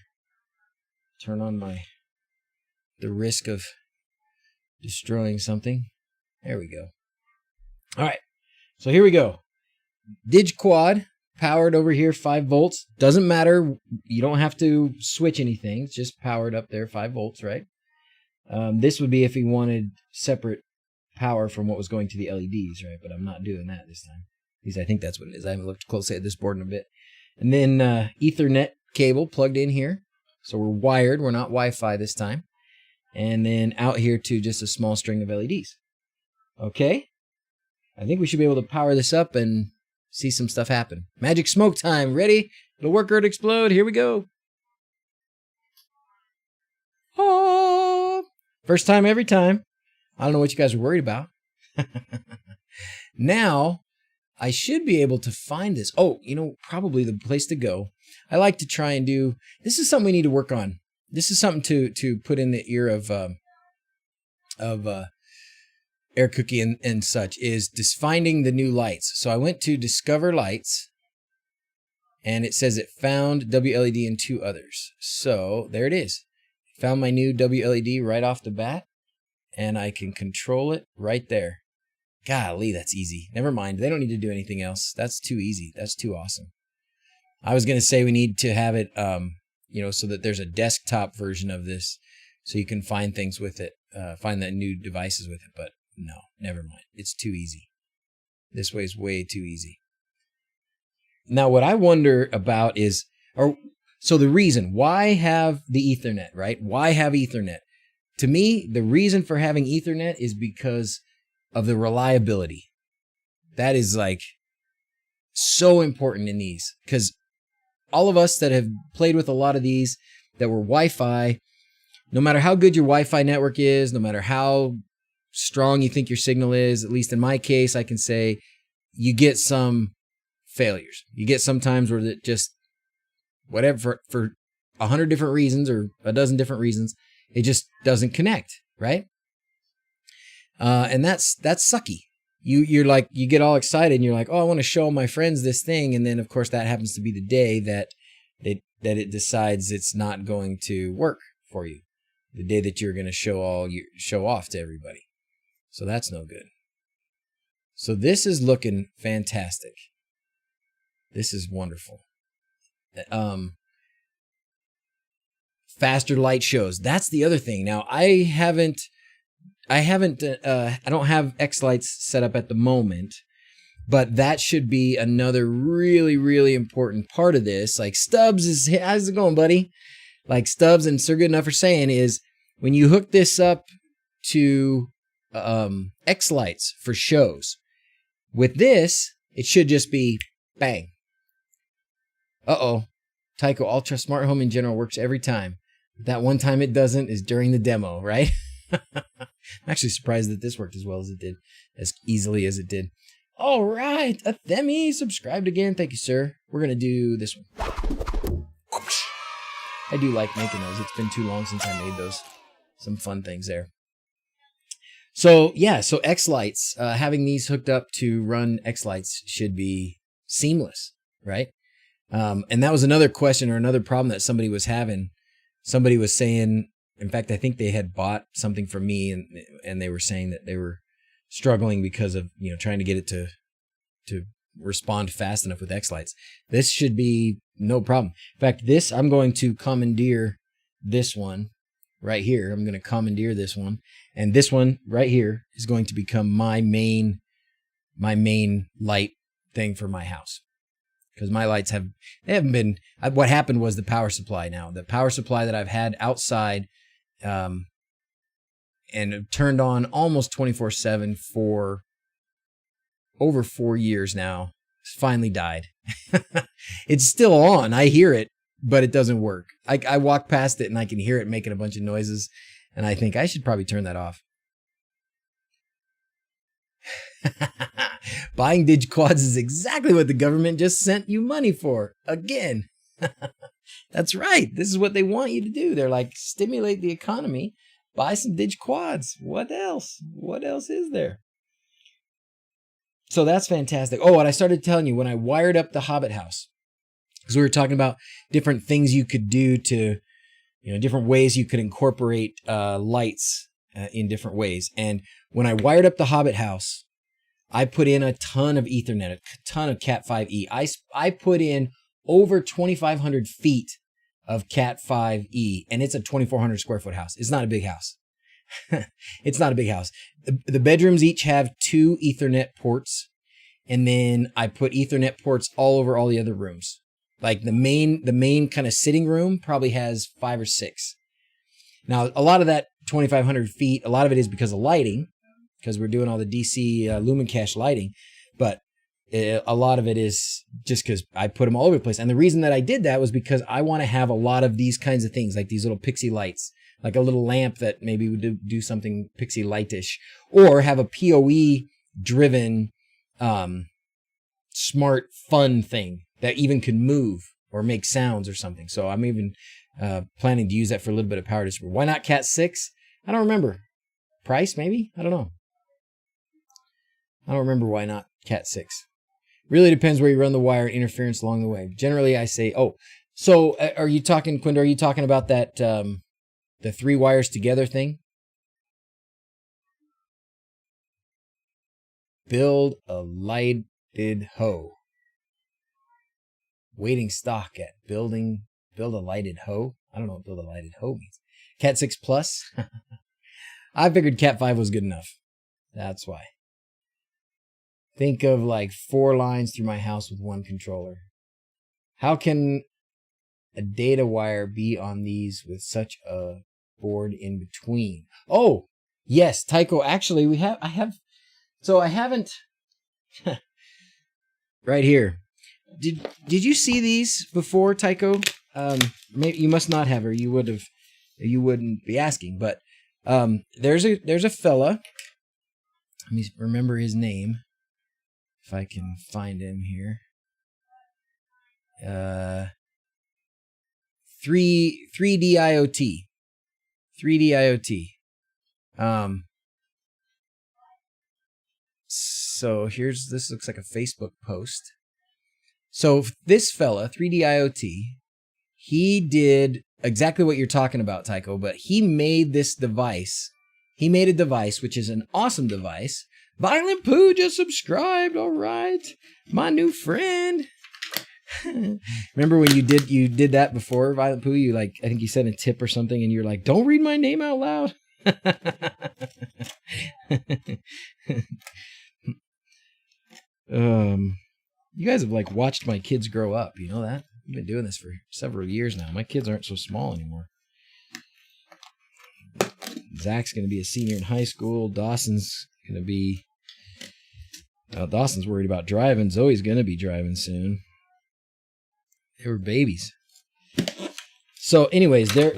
Turn on the risk of destroying something. There we go. All right, so here we go. Digiquad powered over here, 5 volts. Doesn't matter. You don't have to switch anything. It's just powered up there, 5 volts, right? This would be if he wanted separate power from what was going to the LEDs, right? But I'm not doing that this time. At least I think that's what it is. I haven't looked closely at this board in a bit. And then Ethernet cable plugged in here. So we're wired. We're not Wi-Fi this time. And then out here to just a small string of LEDs. Okay. I think we should be able to power this up and see some stuff happen. Magic smoke time. Ready? It'll work or it'll explode. Here we go. Oh! First time, every time. I don't know what you guys are worried about. Now, I should be able to find this. Oh, probably the place to go. I like to try and do... This is something we need to work on. This is something to put in the ear of Air Cookie and such, is just finding the new lights. So I went to Discover Lights, and it says it found WLED and 2 others. So there it is. Found my new WLED right off the bat, and I can control it right there. Golly, that's easy. Never mind. They don't need to do anything else. That's too easy. That's too awesome. I was going to say we need to have it, so that there's a desktop version of this, so you can find things with it, find that new devices with it. But no, never mind. It's too easy. This way is way too easy. Now, what I wonder about is, so the reason, why have the Ethernet, right? Why have Ethernet? To me, the reason for having Ethernet is because of the reliability. That is like so important in these, because all of us that have played with a lot of these that were Wi-Fi, no matter how good your Wi-Fi network is, no matter how strong you think your signal is, at least in my case, I can say you get some failures. You get some times where it just, whatever, for 100 different reasons or a dozen different reasons, it just doesn't connect, right? And that's sucky. You're like, you get all excited and you're like, oh, I want to show my friends this thing. And then of course that happens to be the day that it decides it's not going to work for you. The day that you're going to show off to everybody. So that's no good. So this is looking fantastic. This is wonderful. faster light shows. That's the other thing. Now, I don't have X lights set up at the moment, but that should be another really, really important part of this. Like Stubbs how's it going, buddy? Like Stubbs and Sir Good Enough for saying is when you hook this up to X lights for shows, with this, it should just be bang. Tyco Ultra Smart Home in general works every time. That one time it doesn't is during the demo, right? I'm actually surprised that this worked as well as it did, as easily as it did. All right, Athemi subscribed again. Thank you, sir. We're going to do this one. I do like making those. It's been too long since I made those. Some fun things there. So, yeah, so X-Lights, having these hooked up to run X-Lights should be seamless, right? And that was another question or another problem that somebody was having. Somebody was saying, in fact, I think they had bought something from me and they were saying that they were struggling because of, trying to get it to respond fast enough with X-Lights. This should be no problem. In fact, I'm going to commandeer this one right here. I'm going to commandeer this one. And this one right here is going to become my main light thing for my house. Because my lights haven't been, what happened was the power supply now. The power supply that I've had outside and turned on almost 24/7 for over 4 years now, finally died. It's still on. I hear it, but it doesn't work. I walk past it and I can hear it making a bunch of noises, and I think I should probably turn that off. Buying Digiquads is exactly what the government just sent you money for. Again. That's right. This is what they want you to do. They're like, stimulate the economy. Buy some Digiquads. What else? What else is there? So that's fantastic. Oh, and I started telling you when I wired up the Hobbit house, because we were talking about different things you could do to, different ways you could incorporate lights in different ways. And when I wired up the Hobbit house, I put in a ton of Ethernet, a ton of Cat5e. I put in over 2,500 feet of Cat5e, and it's a 2,400 square foot house. It's not a big house. It's not a big house. The bedrooms each have 2 Ethernet ports, and then I put Ethernet ports all over all the other rooms. Like the main kind of sitting room probably has 5 or 6. Now, a lot of that 2,500 feet, a lot of it is because of lighting, because we're doing all the DC lumen cache lighting, but a lot of it is just because I put them all over the place. And the reason that I did that was because I want to have a lot of these kinds of things, like these little pixie lights, like a little lamp that maybe would do something pixie lightish, or have a PoE driven, smart, fun thing that even could move or make sounds or something. So I'm even planning to use that for a little bit of power distribution. Why not Cat 6? I don't remember. Price, maybe? I don't know. I don't remember why not Cat 6. Really depends where you run the wire interference along the way. Generally, I say, so are you talking, Quindo, are you talking about that, the 3 wires together thing? Build a lighted hoe. Waiting stock at build a lighted hoe. I don't know what build a lighted hoe means. Cat 6 Plus? I figured Cat 5 was good enough. That's why. Think of like 4 lines through my house with 1 controller. How can a data wire be on these with such a board in between? Oh, yes, Tycho. Actually, I haven't right here. Did you see these before, Tycho? Maybe you must not have, or you wouldn't be asking. But there's a fella. Let me remember his name. If I can find him here. 3D IoT. 3D IoT. So this looks like a Facebook post. So this fella, 3D IoT, he did exactly what you're talking about, Tycho, but he made this device. He made a device, which is an awesome device. Violent Pooh just subscribed. All right. My new friend. Remember when you did that before, Violent Pooh? You like, I think you sent a tip or something, and you're like, "Don't read my name out loud." You guys have like watched my kids grow up. You know that? I've been doing this for several years now. My kids aren't so small anymore. Zach's going to be a senior in high school. Dawson's going to be... Dawson's worried about driving. Zoe's going to be driving soon. They were babies. So anyways, there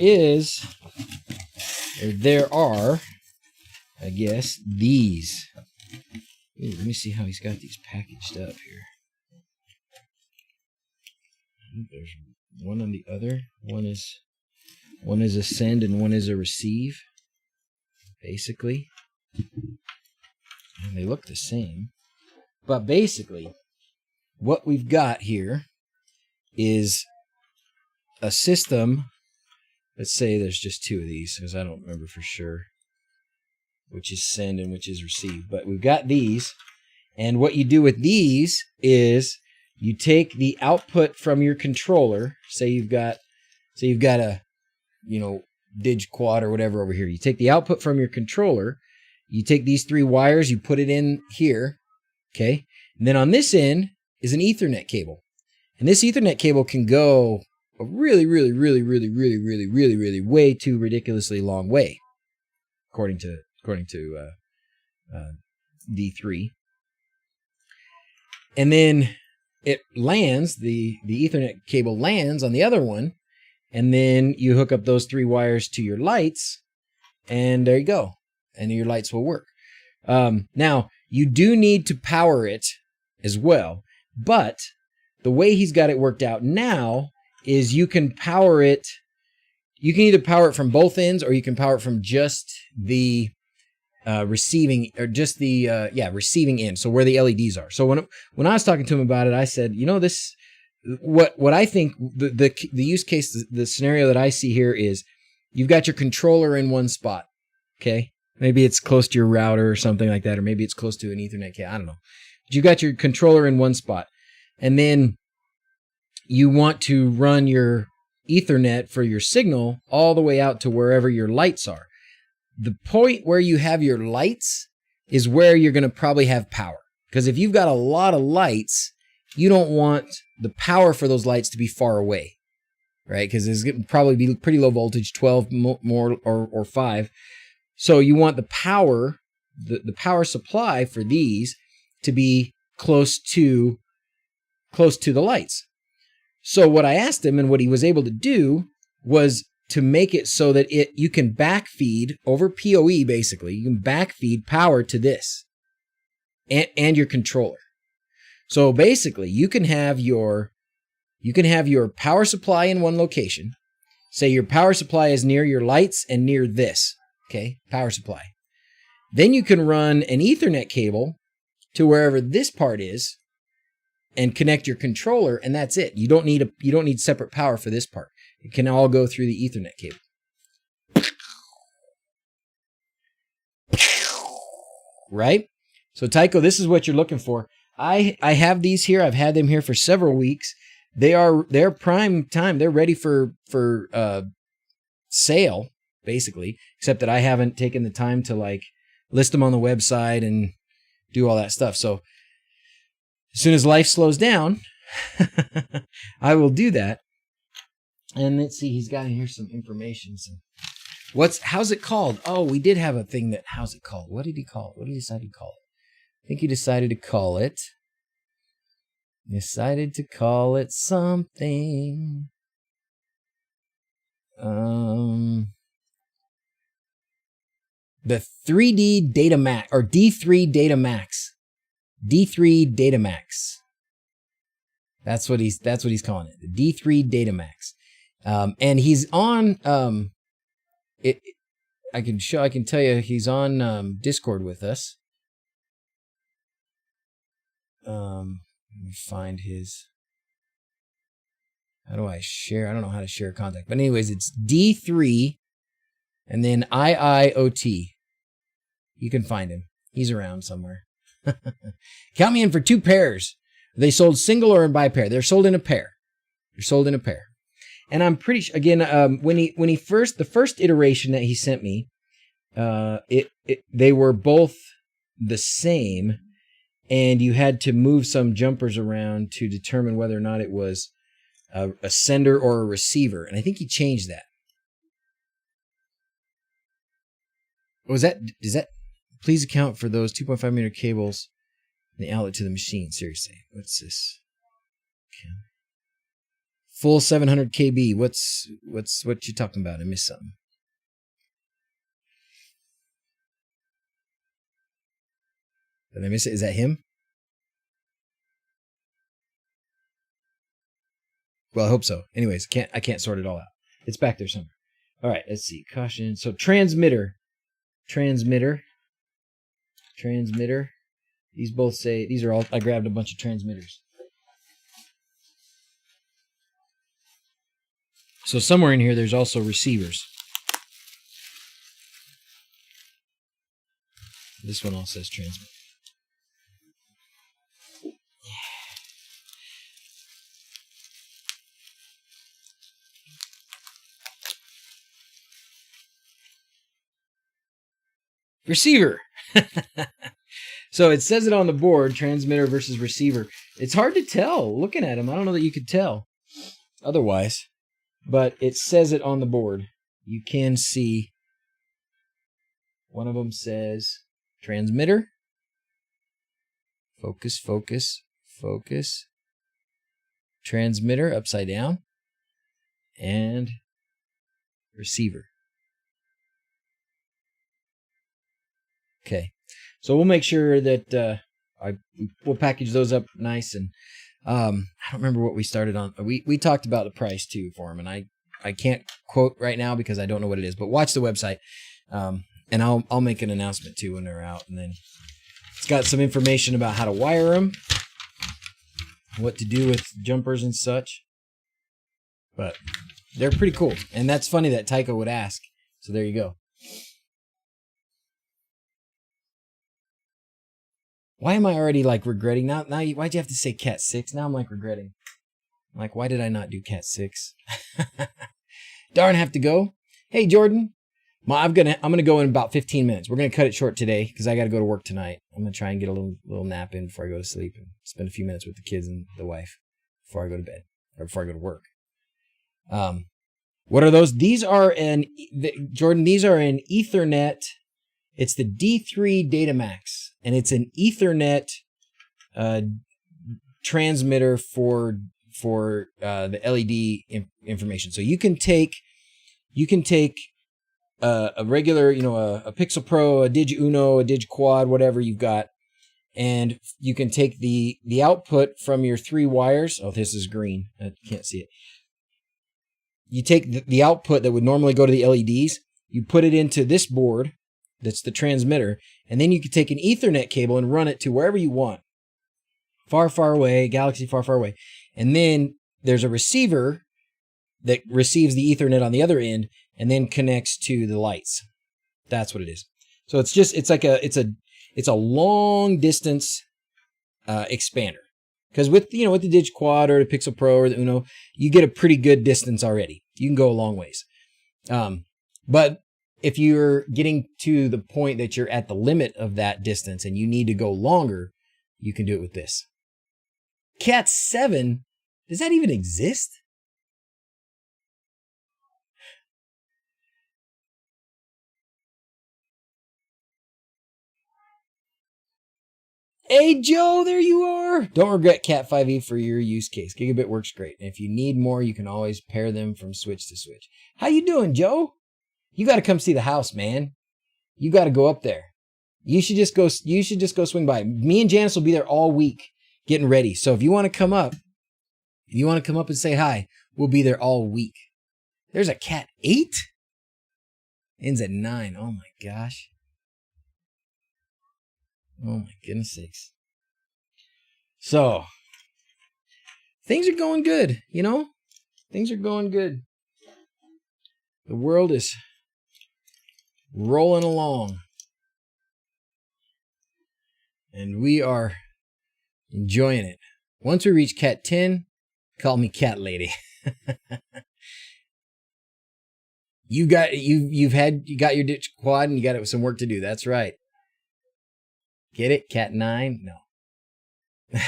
are, I guess, these. Ooh, let me see how he's got these packaged up here. There's one on the other. One is a send and one is a receive, basically. And they look the same. But basically, what we've got here is a system. Let's say there's just two of these, because I don't remember for sure which is send and which is receive. But we've got these, and what you do with these is you take the output from your controller. Say you've got a, Digiquad or whatever over here. You take the output from your controller. You take these three wires. You put it in here. Okay, and then on this end is an Ethernet cable, and this Ethernet cable can go a really way too ridiculously long way, according to D3. And then it lands, the Ethernet cable lands on the other one, and then you hook up those three wires to your lights, and there you go, and your lights will work. Now, you do need to power it as well, but the way he's got it worked out now is you can power it. You can either power it from both ends, or you can power it from just the receiving, or just the receiving end. So where the LEDs are. So when I was talking to him about it, I said, this, what I think the use case, the scenario that I see here is you've got your controller in one spot. Okay. Maybe it's close to your router or something like that, or maybe it's close to an Ethernet cable. I don't know. But you got your controller in one spot, and then you want to run your Ethernet for your signal all the way out to wherever your lights are. The point where you have your lights is where you're going to probably have power. Because if you've got a lot of lights, you don't want the power for those lights to be far away, right? Because it's going to probably be pretty low voltage, 12 more or 5. So you want the power, the power supply for these to be close to the lights. So what I asked him, and what he was able to do, was to make it so that you can backfeed over PoE. Basically, you can backfeed power to this and your controller. So basically, you can have your power supply in one location. Say your power supply is near your lights and near this. Okay, power supply. Then you can run an Ethernet cable to wherever this part is and connect your controller, and that's it. You don't need separate power for this part. It can all go through the Ethernet cable. Right? So Tycho, this is what you're looking for. I have these here. I've had them here for several weeks. They're prime time. They're ready for sale, basically, except that I haven't taken the time to like list them on the website and do all that stuff. So as soon as life slows down, I will do that. And let's see, he's got in here some information. How's it called? Oh, we did have a thing how's it called? What did he call it? What did he decide to call it? I think he decided to call it something. The 3D Data Max, or D3 Data Max. D3 Data Max. That's what he's calling it. The D3 Data Max. And he's on I can tell you he's on Discord with us. Let me find his. How do I share? I don't know how to share contact. But anyways, it's D3 and then IIoT. You can find him. He's around somewhere. Count me in for 2 pairs. They sold single or by pair. They're sold in a pair. They're sold in a pair. And I'm pretty sure, again, the first iteration that he sent me, they were both the same, and you had to move some jumpers around to determine whether or not it was a sender or a receiver. And I think he changed that. Does that please account for those 2.5 millimeter cables and the outlet to the machine? Seriously, what's this? Okay. Full 700 kb. What you talking about? I missed something. Did I miss it? Is that him? Well, I hope so. Anyways, I can't sort it all out. It's back there somewhere. All right, let's see. Caution. So transmitter. These both say, these are all, I grabbed a bunch of transmitters. So somewhere in here, there's also receivers. This one also says transmitter. Receiver. So it says it on the board, transmitter versus receiver. It's hard to tell looking at them. I don't know that you could tell otherwise, but it says it on the board. You can see one of them says transmitter. Focus. Transmitter upside down. And receiver. Okay. So we'll make sure that we'll package those up nice. And I don't remember what we started on. We talked about the price too for them, and I can't quote right now because I don't know what it is. But watch the website, and I'll make an announcement too when they're out. And then it's got some information about how to wire them, what to do with jumpers and such. But they're pretty cool, and that's funny that Tycho would ask. So there you go. Why am I already like regretting now? Why'd you have to say Cat 6? Now I'm like regretting. I'm like, why did I not do Cat 6? Darn, have to go. Hey Jordan, I'm gonna go in about 15 minutes. We're gonna cut it short today because I got to go to work tonight. I'm gonna try and get a little nap in before I go to sleep and spend a few minutes with the kids and the wife before I go to bed or before I go to work. What are those? These are Jordan. These are an Ethernet. It's the D3 Datamax, and it's an Ethernet transmitter for the LED information. So you can take a regular, a Pixel Pro, a DigiUno, a Digiquad, whatever you've got, and you can take the output from your 3 wires. Oh, this is green. I can't see it. You take the output that would normally go to the LEDs, you put it into this board. That's the transmitter. And then you can take an Ethernet cable and run it to wherever you want. Far, far away, galaxy far, far away. And then there's a receiver that receives the Ethernet on the other end and then connects to the lights. That's what it is. So it's a long distance expander. Because with the Digiquad or the Pixel Pro or the Uno, you get a pretty good distance already. You can go a long ways. But if you're getting to the point that you're at the limit of that distance and you need to go longer, you can do it with this. Cat 7, does that even exist? Hey Joe, there you are. Don't regret Cat 5e for your use case. Gigabit works great. And if you need more, you can always pair them from switch to switch. How you doing, Joe? You got to come see the house, man. You got to go up there. You should just go swing by. Me and Janice will be there all week getting ready. So if you want to come up and say hi, we'll be there all week. There's a Cat 8? Ends at 9. Oh my gosh. Oh my goodness sakes. So things are going good, Things are going good. The world is rolling along, and we are enjoying it. Once we reach cat 10, call me cat lady. You got your Digiquad and you got some work to do. That's right. Get it? Cat 9? No.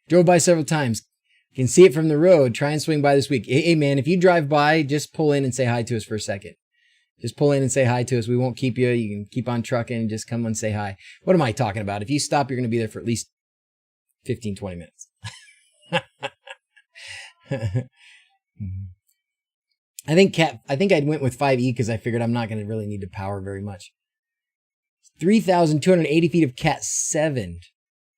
Drove by several times. Can see it from the road. Try and swing by this week. Hey, man, if you drive by, just pull in and say hi to us for a second. Just pull in and say hi to us. We won't keep you. You can keep on trucking and just come and say hi. What am I talking about? If you stop, you're going to be there for at least 15, 20 minutes. I think I'd went with 5E because I figured I'm not going to really need to power very much. 3,280 feet of Cat 7.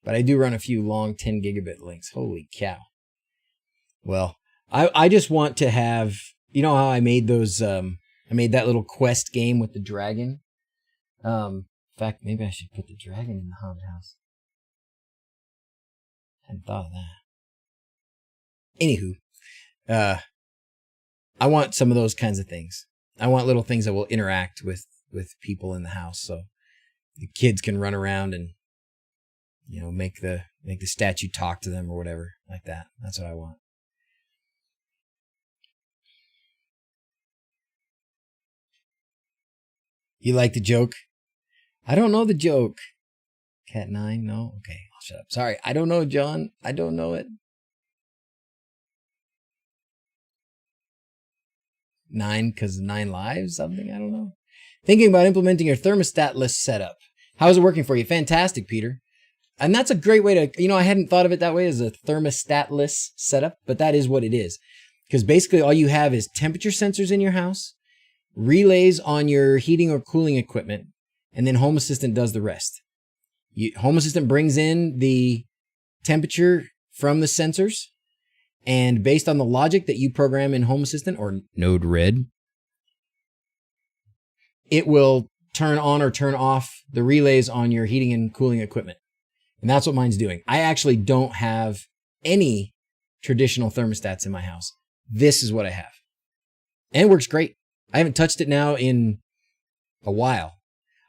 But I do run a few long 10 gigabit links. Holy cow. Well, I just want to have, you know how I made those, I made that little quest game with the dragon. In fact, maybe I should put the dragon in the haunted house. Hadn't thought of that. Anywho, I want some of those kinds of things. I want little things that will interact with people in the house, so the kids can run around and, you know, make the statue talk to them or whatever like that. That's what I want. You like the joke? I don't know the joke. Cat 9? No? Okay, I'll shut up. Sorry, I don't know, John. I don't know it. 9 because 9 lives? Something? I don't know. Thinking about implementing your thermostat-less setup. How is it working for you? Fantastic, Peter. And that's a great way to, you know, I hadn't thought of it that way as a thermostat-less setup, but that is what it is. Because basically all you have is temperature sensors in your house, relays on your heating or cooling equipment, and then Home Assistant does the rest. Home Assistant brings in the temperature from the sensors, and based on the logic that you program in Home Assistant or Node-RED, it will turn on or turn off the relays on your heating and cooling equipment. And that's what mine's doing. I actually don't have any traditional thermostats in my house. This is what I have. And it works great. I haven't touched it now in a while.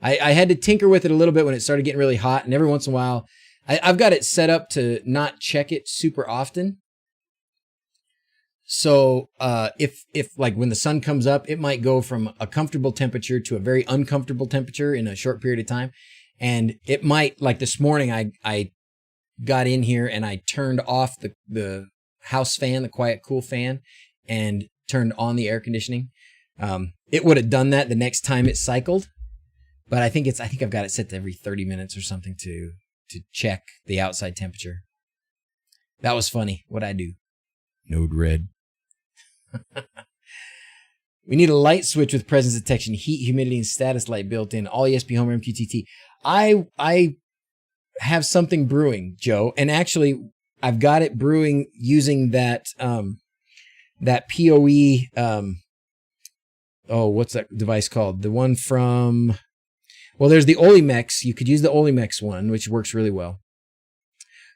I had to tinker with it a little bit when it started getting really hot. And every once in a while, I've got it set up to not check it super often. So if like when the sun comes up, it might go from a comfortable temperature to a very uncomfortable temperature in a short period of time. And it might, like this morning, I got in here and I turned off the house fan, the quiet, cool fan, and turned on the air conditioning. It would have done that the next time it cycled, but I think I've got it set to every 30 minutes or something to check the outside temperature. That was funny. What'd I do? Node-RED. We need a light switch with presence detection, heat, humidity, and status light built in. All ESP Homer MQTT. I have something brewing, Joe, and actually I've got it brewing using that PoE. What's that device called? The one from, well, there's the Olimex. You could use the Olimex one, which works really well.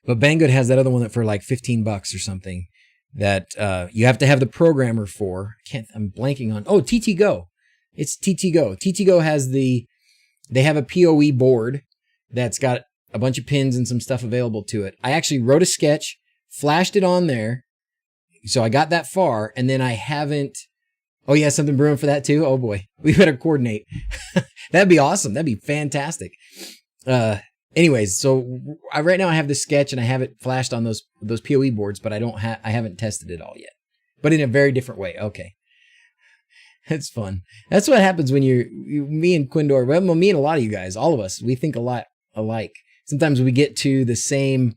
But Banggood has that other one that for like $15 or something that you have to have the programmer for. I'm blanking on. Oh, TTGo. It's TTGo. TTGo has they have a PoE board that's got a bunch of pins and some stuff available to it. I actually wrote a sketch, flashed it on there. So I got that far, and then I haven't. Oh, yeah, something brewing for that too? Oh boy, we better coordinate. That'd be awesome. That'd be fantastic. Anyways, so right now I have this sketch and I have it flashed on those PoE boards, but I haven't tested it all yet. But in a very different way. Okay. That's fun. That's what happens when me and Quindor, well, me and a lot of you guys, all of us, we think a lot alike. Sometimes we get to the same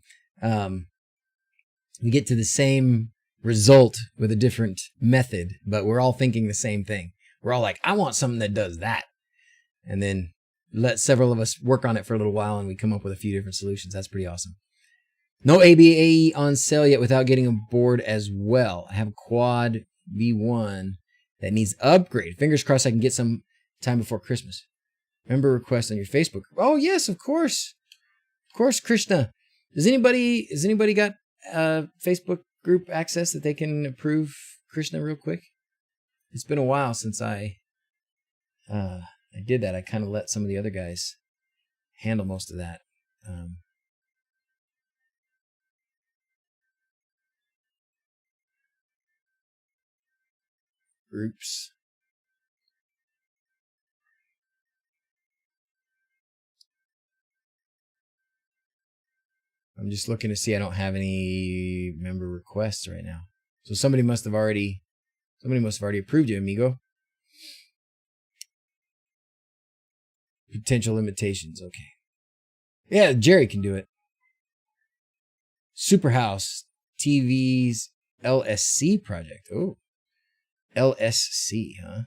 result with a different method, but we're all thinking the same thing. We're all like, I want something that does that. And then let several of us work on it for a little while and we come up with a few different solutions. That's pretty awesome. No ABAE on sale yet without getting a board as well. I have a quad V1 that needs upgrade. Fingers crossed I can get some time before Christmas. Member request on your Facebook. Oh yes, of course. Of course, Krishna. Does anybody got Facebook group access that they can approve Krishna real quick? It's been a while since I did that. I kind of let some of the other guys handle most of that. groups. I'm just looking to see I don't have any member requests right now. So somebody must have already approved you, amigo. Potential limitations, okay. Yeah, Jerry can do it. Superhouse TV's LSC project. Oh. LSC, huh?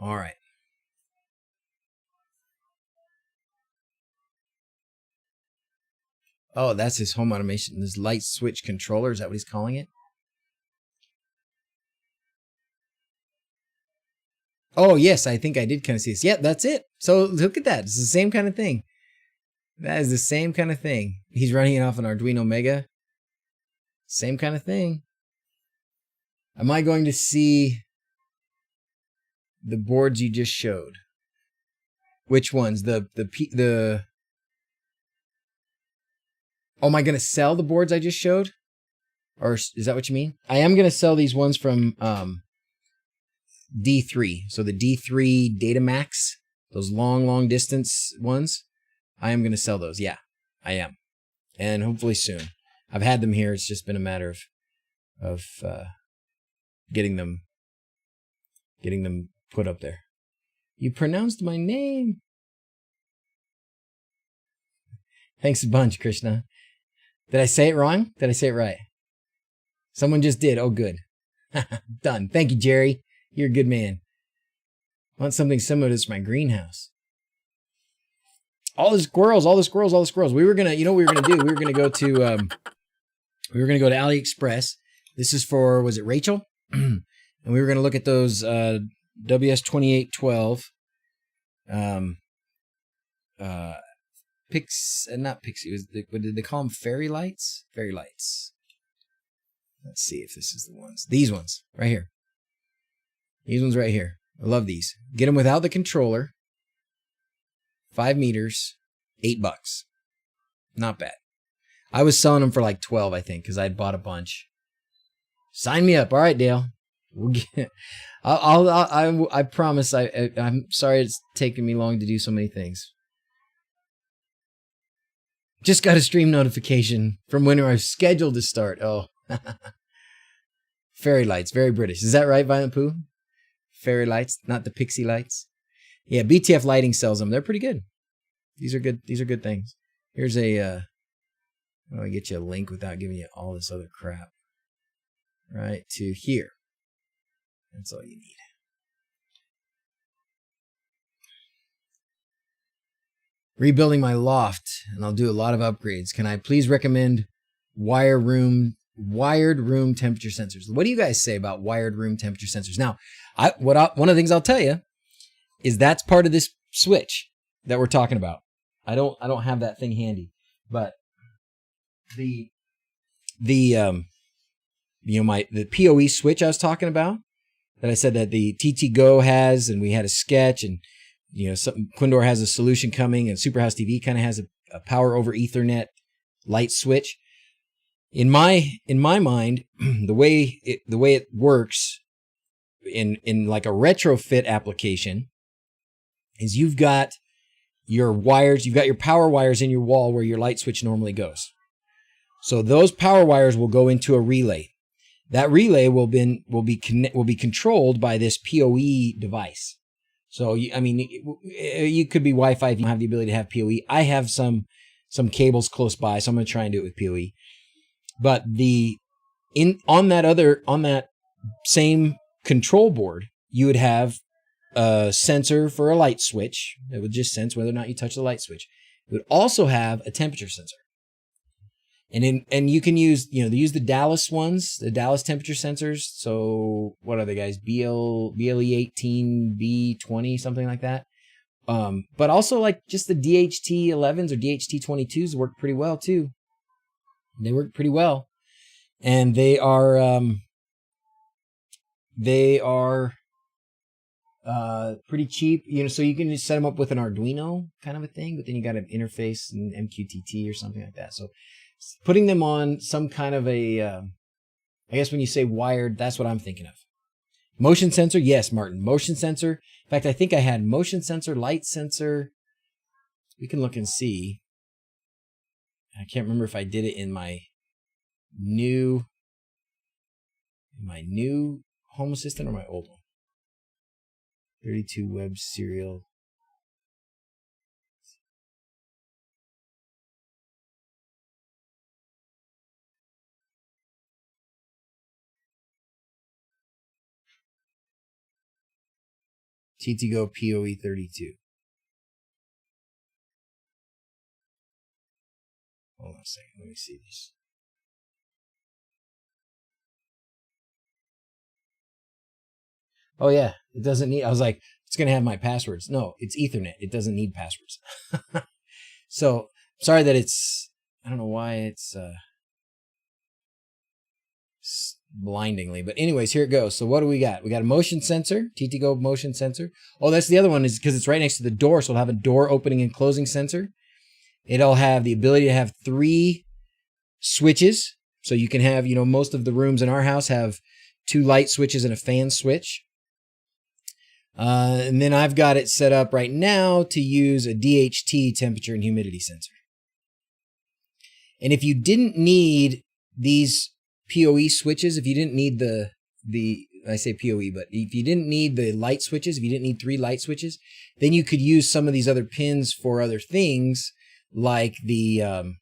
All right. Oh, that's his home automation. This light switch controller. Is that what he's calling it? Oh, yes. I think I did kind of see this. Yeah, that's it. So look at that. It's the same kind of thing. That is the same kind of thing. He's running it off an Arduino Mega. Same kind of thing. Am I going to see the boards you just showed? Which ones? Oh, am I going to sell the boards I just showed? Or is that what you mean? I am going to sell these ones from D3. So the D3 Datamax, those long distance ones, I am going to sell those. Yeah, I am. And hopefully soon. I've had them here. It's just been a matter of getting them put up there. You pronounced my name. Thanks a bunch, Krishna. Did I say it wrong? Did I say it right? Someone just did. Oh, good. Done. Thank you, Jerry. You're a good man. I want something similar to this for my greenhouse. All the squirrels. We were gonna, you know what we were gonna do? We were gonna go to AliExpress. This is for, was it Rachel? And we were gonna look at those WS2812 not Pixie. What did they call them? Fairy lights? Fairy lights. Let's see if this is the ones. These ones right here. These ones right here. I love these. Get them without the controller. 5 meters, $8. Not bad. I was selling them for like 12, I think, because I'd bought a bunch. Sign me up. All right, Dale. We'll get. I promise. I'm sorry it's taken me long to do so many things. Just got a stream notification from when I was scheduled to start. Oh. Fairy lights, very British. Is that right, Violent Pooh? Fairy lights, not the pixie lights. Yeah, BTF Lighting sells them. They're pretty good. These are good. These are good things. Here's a. How do I get you a link without giving you all this other crap? Right to here. That's all you need. Rebuilding my loft, and I'll do a lot of upgrades. Can I please recommend wired room temperature sensors? What do you guys say about wired room temperature sensors? Now, one of the things I'll tell you is that's part of this switch that we're talking about. I don't have that thing handy, but the PoE switch I was talking about that I said that the TT Go has, and we had a sketch, and Quindor has a solution coming, and Superhouse TV kind of has a power over Ethernet light switch. In my mind, the way it works in like a retrofit application is you've got your wires, you've got your power wires in your wall where your light switch normally goes. So those power wires will go into a relay. That relay will be controlled by this PoE device. So you could be Wi-Fi if you don't have the ability to have PoE. I have some cables close by, so I'm going to try and do it with PoE. But on that same control board, you would have a sensor for a light switch that would just sense whether or not you touch the light switch. It would also have a temperature sensor. And you can use, they use the Dallas ones, the Dallas temperature sensors. So what are they, guys? BLE18, B20, something like that. But also like just the DHT11s or DHT22s work pretty well too. They work pretty well. And they are Pretty cheap, so you can just set them up with an Arduino kind of a thing, but then you got an interface and MQTT or something like that. So putting them on some kind of a, I guess when you say wired, that's what I'm thinking of. Motion sensor. Yes, Martin, motion sensor. In fact, I think I had motion sensor, light sensor. We can look and see. I can't remember if I did it in my new Home Assistant or my old one. 32 web serial. TTGo PoE 32. Hold on a second. Let me see this. Oh, yeah. It doesn't need... I was like, it's going to have my passwords. No, it's Ethernet. It doesn't need passwords. So, sorry that it's... I don't know why it's blindingly. But anyways, here it goes. So what do we got? We got a motion sensor. TTGo motion sensor. Oh, that's the other one, is because it's right next to the door. So it'll have a door opening and closing sensor. It'll have the ability to have 3 switches. So you can have, most of the rooms in our house have 2 light switches and a fan switch. And then I've got it set up right now to use a DHT temperature and humidity sensor. And if you didn't need these PoE switches, if you didn't need I say PoE, but if you didn't need the light switches, if you didn't need 3 light switches, then you could use some of these other pins for other things, like the,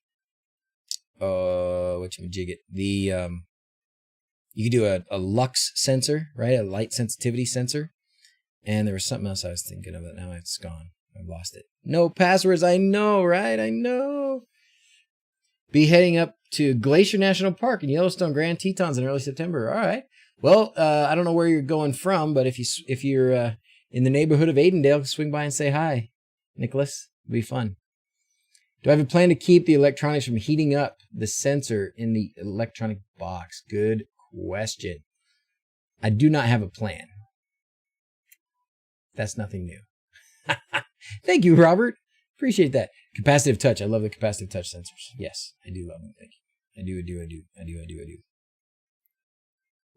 whatchamajigget, you could do a lux sensor, right? A light sensitivity sensor. And there was something else I was thinking of, but now it's gone. I've lost it. No passwords. I know, right? I know. Be heading up to Glacier National Park in Yellowstone Grand Tetons in early September. All right. Well, I don't know where you're going from, but if you're in the neighborhood of Aidendale, swing by and say hi, Nicholas. It'll be fun. Do I have a plan to keep the electronics from heating up the sensor in the electronic box? Good question. I do not have a plan. That's nothing new. Thank you, Robert. Appreciate that. Capacitive touch. I love the capacitive touch sensors. Yes, I do love them. Thank you. I do.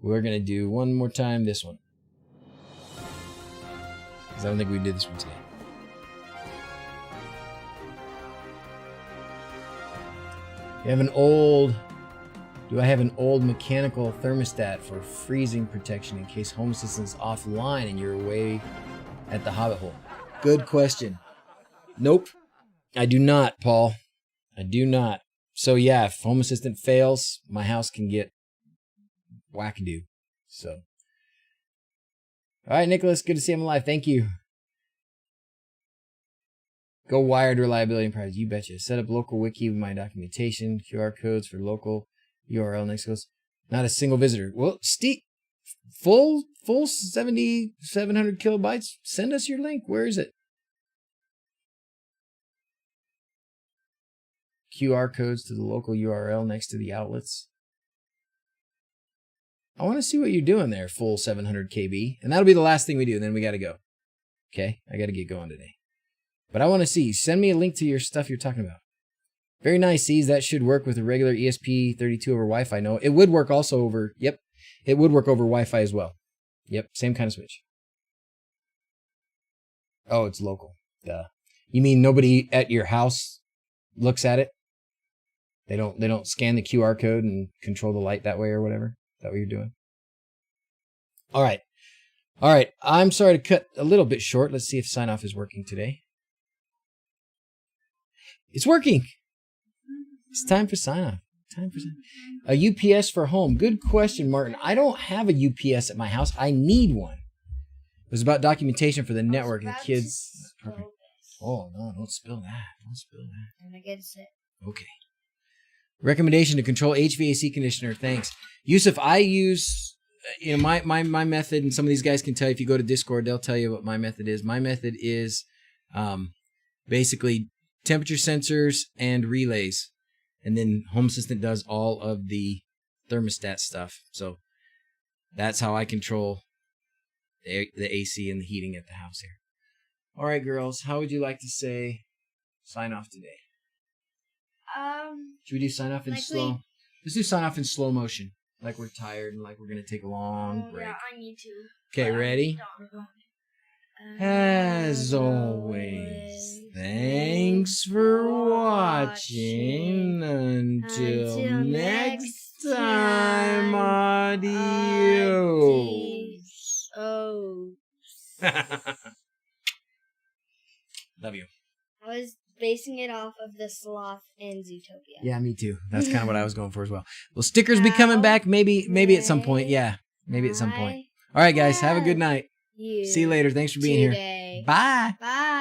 We're going to do one more time this one, because I don't think we did this one today. Do I have an old mechanical thermostat for freezing protection in case Home Assistant is offline and you're away at the Hobbit hole? Good question. Nope. I do not, Paul. I do not. So yeah, if Home Assistant fails, my house can get wackadoo. So. All right, Nicholas, good to see him alive. Thank you. Go wired reliability and privacy. You betcha. Set up local wiki with my documentation, QR codes for local URL next goes. Not a single visitor. Well, Steve, full 700 kilobytes. Send us your link. Where is it? QR codes to the local URL next to the outlets. I want to see what you're doing there, full 700 KB. And that'll be the last thing we do, and then we got to go. Okay? I got to get going today. But I want to see. Send me a link to your stuff you're talking about. Very nice, C's. That should work with a regular ESP32 over Wi-Fi. No, it would work also over, yep. It would work over Wi-Fi as well. Yep, same kind of switch. Oh, it's local. Duh. You mean nobody at your house looks at it? They don't scan the QR code and control the light that way or whatever? Is that what you're doing? All right. I'm sorry to cut a little bit short. Let's see if sign off is working today. It's working. It's time for sign off. A UPS for home. Good question, Martin. I don't have a UPS at my house. I need one. It was about documentation for the network and the kids. Oh, no, don't spill that. I'm going to get sick. Okay. Recommendation to control HVAC conditioner. Thanks. Yusuf, I use, my method, and some of these guys can tell you if you go to Discord, they'll tell you what my method is. My method is basically temperature sensors and relays. And then Home Assistant does all of the thermostat stuff. So that's how I control the AC and the heating at the house here. All right, girls, how would you like to say sign off today? Should we do sign off in slow? Let's do sign off in slow motion, like we're tired and like we're gonna take a long break. Yeah, I need to. Okay, ready? As always, thanks for watching. Until next time, adios. Love you. I was basing it off of the sloth in Zootopia. Yeah, me too. That's kind of what I was going for as well. Will stickers be coming back? Maybe at some point. Yeah, maybe at some point. All right, guys. Have a good night. See you later. Thanks for being here. Bye. Bye.